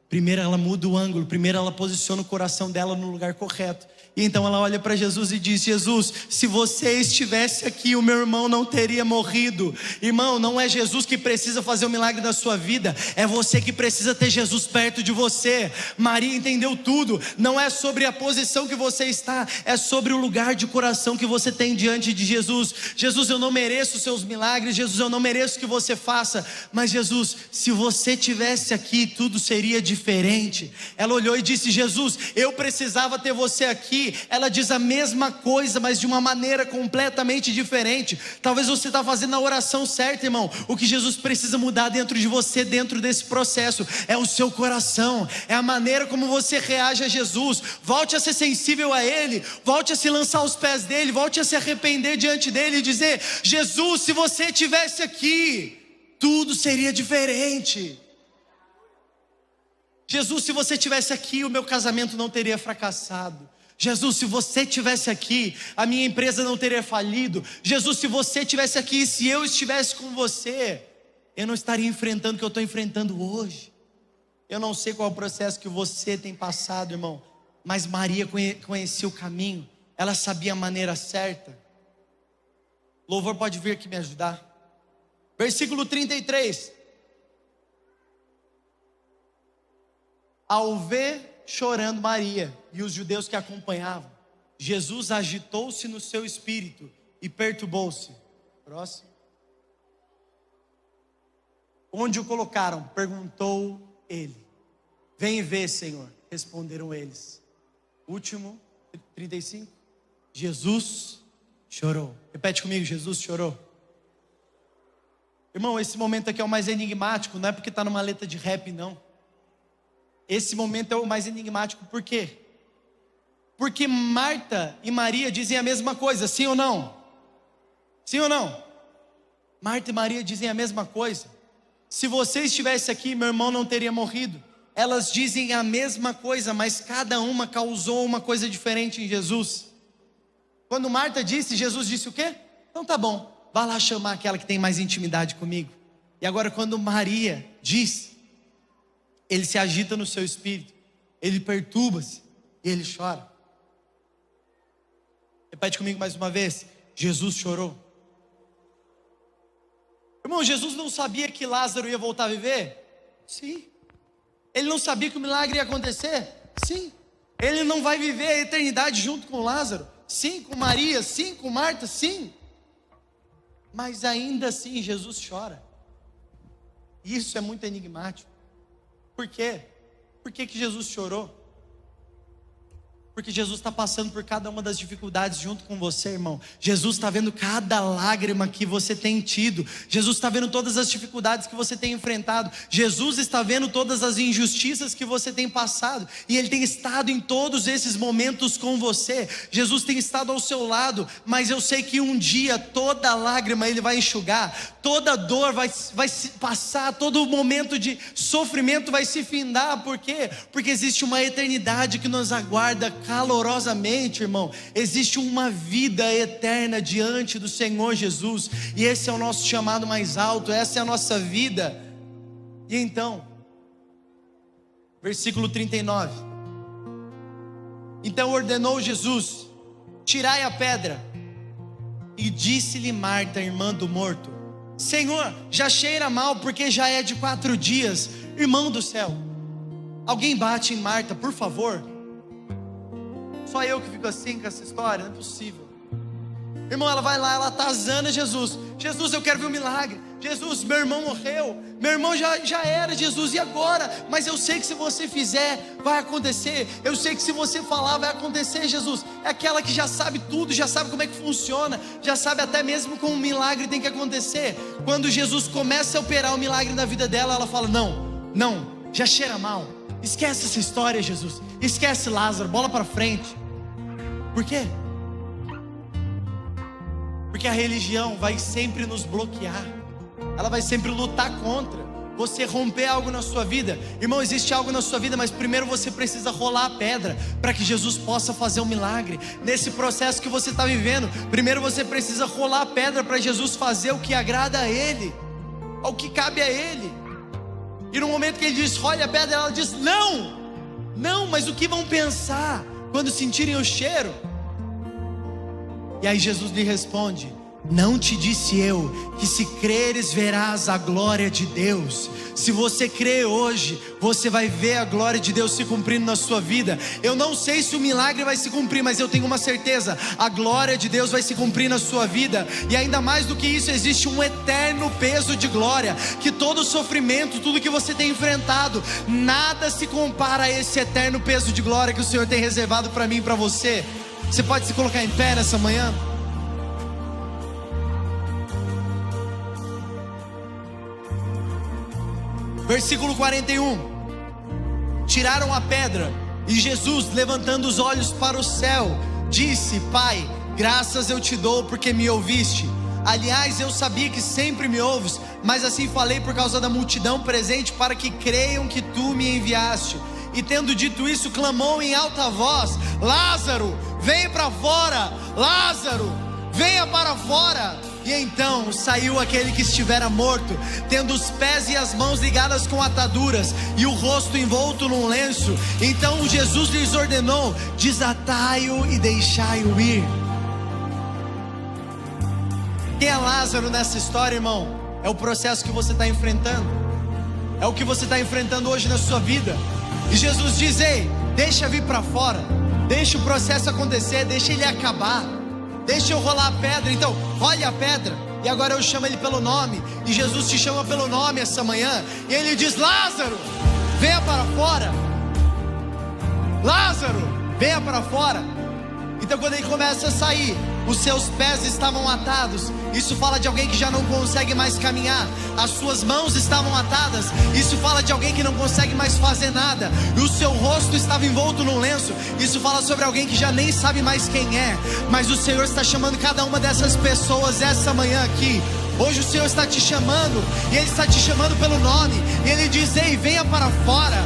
Primeiro ela muda o ângulo, primeiro ela posiciona o coração dela no lugar correto. E então ela olha para Jesus e diz, Jesus, se você estivesse aqui, o meu irmão não teria morrido. Irmão, não é Jesus que precisa fazer o milagre da sua vida, é você que precisa ter Jesus perto de você. Maria entendeu tudo, não é sobre a posição que você está, é sobre o lugar de coração que você tem diante de Jesus. Jesus, eu não mereço os seus milagres, Jesus, eu não mereço que você faça, mas Jesus, se você estivesse aqui, tudo seria diferente. Ela olhou e disse, Jesus, eu precisava ter você aqui. Ela diz a mesma coisa, mas de uma maneira completamente diferente. Talvez você está fazendo a oração certa, irmão. O que Jesus precisa mudar dentro de você, dentro desse processo, é o seu coração, é a maneira como você reage a Jesus. Volte a ser sensível a Ele, volte a se lançar aos pés dEle, volte a se arrepender diante dEle e dizer, Jesus, se você estivesse aqui, tudo seria diferente. Jesus, se você estivesse aqui, o meu casamento não teria fracassado. Jesus, se você estivesse aqui, a minha empresa não teria falido. Jesus, se você estivesse aqui, se eu estivesse com você, eu não estaria enfrentando o que eu estou enfrentando hoje. Eu não sei qual é o processo que você tem passado, irmão, mas Maria conhecia o caminho, ela sabia a maneira certa. Louvor pode vir aqui me ajudar. Versículo 33. Ao ver chorando Maria e os judeus que a acompanhavam, Jesus agitou-se no seu espírito e perturbou-se. Próximo. Onde o colocaram? Perguntou ele. Vem e vê, Senhor. Responderam eles. Último, 35. Jesus chorou. Repete comigo, Jesus chorou. Irmão, esse momento aqui é o mais enigmático, não é porque está numa letra de rap, não. Esse momento é o mais enigmático, por quê? Porque Marta e Maria dizem a mesma coisa, sim ou não? Sim ou não? Marta e Maria dizem a mesma coisa. Se você estivesse aqui, meu irmão não teria morrido. elas dizem a mesma coisa, mas cada uma causou uma coisa diferente em Jesus. Quando Marta disse, Jesus disse o quê? Então tá bom, vá lá chamar aquela que tem mais intimidade comigo. E agora quando Maria diz, ele se agita no seu espírito, ele perturba-se e ele chora. Repete comigo mais uma vez, Jesus chorou. Irmão, Jesus não sabia que Lázaro ia voltar a viver? Sim. Ele não sabia que o milagre ia acontecer? Sim. Ele não vai viver a eternidade junto com Lázaro? Sim. Com Maria? Sim. Com Marta? Sim. Mas ainda assim Jesus chora. Isso é muito enigmático. Por quê? Por que Jesus chorou? Porque Jesus está passando por cada uma das dificuldades junto com você, irmão. Jesus está vendo cada lágrima que você tem tido. Jesus está vendo todas as dificuldades que você tem enfrentado. Jesus está vendo todas as injustiças que você tem passado. E Ele tem estado em todos esses momentos com você. Jesus tem estado ao seu lado. Mas eu sei que um dia toda lágrima Ele vai enxugar. Toda dor vai se passar. Todo momento de sofrimento vai se findar. Por quê? Porque existe uma eternidade que nos aguarda calorosamente, irmão. Existe uma vida eterna diante do Senhor Jesus, e esse é o nosso chamado mais alto, essa é a nossa vida. E então, versículo 39, então ordenou Jesus, tirai a pedra, e disse-lhe Marta, irmã do morto, Senhor, já cheira mal, porque já é de 4 dias. Irmão do céu, alguém bate em Marta, por favor. Só eu que fico assim com essa história, não é possível. Irmão, ela vai lá, ela atazana Jesus. Jesus, eu quero ver um milagre. Jesus, meu irmão morreu. Meu irmão já era, Jesus, e agora? Mas eu sei que se você fizer, vai acontecer. Eu sei que se você falar, vai acontecer, Jesus. É aquela que já sabe tudo, já sabe como é que funciona, já sabe até mesmo como um milagre tem que acontecer. Quando Jesus começa a operar o milagre na vida dela, ela fala, não, já cheira mal. Esquece essa história, Jesus. Esquece Lázaro, bola para frente. Por quê? Porque a religião vai sempre nos bloquear. Ela vai sempre lutar contra você romper algo na sua vida. Irmão, existe algo na sua vida, mas primeiro você precisa rolar a pedra para que Jesus possa fazer um milagre. Nesse processo que você está vivendo, primeiro você precisa rolar a pedra para Jesus fazer o que agrada a Ele, ao que cabe a Ele. E no momento que Ele diz, role a pedra, ela diz, não, mas o que vão pensar quando sentirem o cheiro? E aí Jesus lhe responde, não te disse eu que se creres verás a glória de Deus? Se você crê hoje, você vai ver a glória de Deus se cumprindo na sua vida. Eu não sei se o milagre vai se cumprir, mas eu tenho uma certeza, a glória de Deus vai se cumprir na sua vida. E ainda mais do que isso, existe um eterno peso de glória, que todo sofrimento, tudo que você tem enfrentado, nada se compara a esse eterno peso de glória que o Senhor tem reservado para mim e para você. Você pode se colocar em pé nessa manhã? Versículo 41. Tiraram a pedra, e Jesus, levantando os olhos para o céu, disse, Pai, graças eu te dou porque me ouviste. Aliás, eu sabia que sempre me ouves, mas assim falei por causa da multidão presente, para que creiam que tu me enviaste. E tendo dito isso, clamou em alta voz, Lázaro, vem para fora, Lázaro, venha para fora. E então saiu aquele que estivera morto, tendo os pés e as mãos ligadas com ataduras, e o rosto envolto num lenço. Então Jesus lhes ordenou, desatai-o e deixai-o ir. Quem é Lázaro nessa história, irmão? É o processo que você está enfrentando, é o que você está enfrentando hoje na sua vida. E Jesus diz, ei, deixa vir para fora, deixa o processo acontecer, deixa ele acabar, deixa eu rolar a pedra. Então, olha a pedra, e agora eu chamo ele pelo nome, e Jesus te chama pelo nome essa manhã, e ele diz, Lázaro, venha para fora, Lázaro, venha para fora. Então quando ele começa a sair, os seus pés estavam atados, isso fala de alguém que já não consegue mais caminhar. As suas mãos estavam atadas, isso fala de alguém que não consegue mais fazer nada. E o seu rosto estava envolto num lenço, isso fala sobre alguém que já nem sabe mais quem é. Mas o Senhor está chamando cada uma dessas pessoas essa manhã aqui. Hoje o Senhor está te chamando, e Ele está te chamando pelo nome, e Ele diz, ei, venha para fora,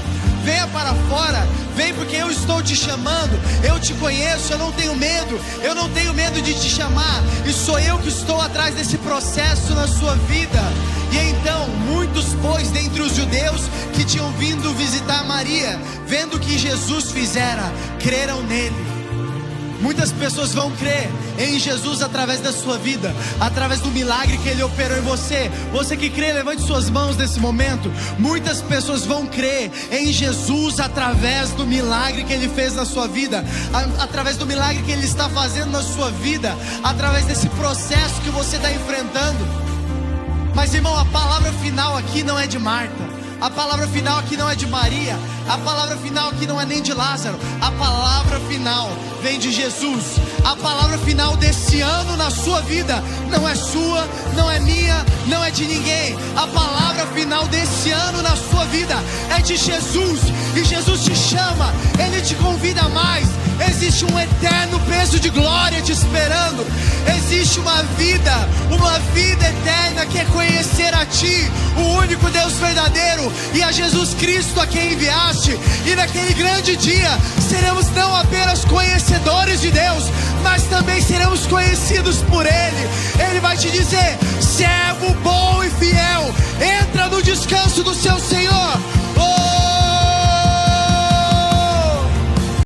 venha para fora, vem porque eu estou te chamando, eu te conheço, eu não tenho medo de te chamar, e sou eu que estou atrás desse processo na sua vida. E então, muitos, pois, dentre os judeus que tinham vindo visitar Maria, vendo o que Jesus fizera, creram nele. Muitas pessoas vão crer em Jesus através da sua vida, através do milagre que Ele operou em você. Você que crê, levante suas mãos nesse momento. Muitas pessoas vão crer em Jesus através do milagre que Ele fez na sua vida, através do milagre que Ele está fazendo na sua vida, através desse processo que você está enfrentando. Mas, irmão, a palavra final aqui não é de Marta, a palavra final aqui não é de Maria, a palavra final aqui não é nem de Lázaro. A palavra final vem de Jesus. A palavra final desse ano na sua vida não é sua, não é minha, não é de ninguém. A palavra final desse ano na sua vida é de Jesus. E Jesus te chama, Ele te convida mais. Existe um eterno peso de glória te esperando. Existe uma vida eterna que é conhecer a Ti, o único Deus verdadeiro, e a Jesus Cristo a quem enviaste. E naquele grande dia seremos não apenas conhecedores de Deus, mas também seremos conhecidos por Ele. Ele vai te dizer: servo bom e fiel, entra no descanso do seu Senhor.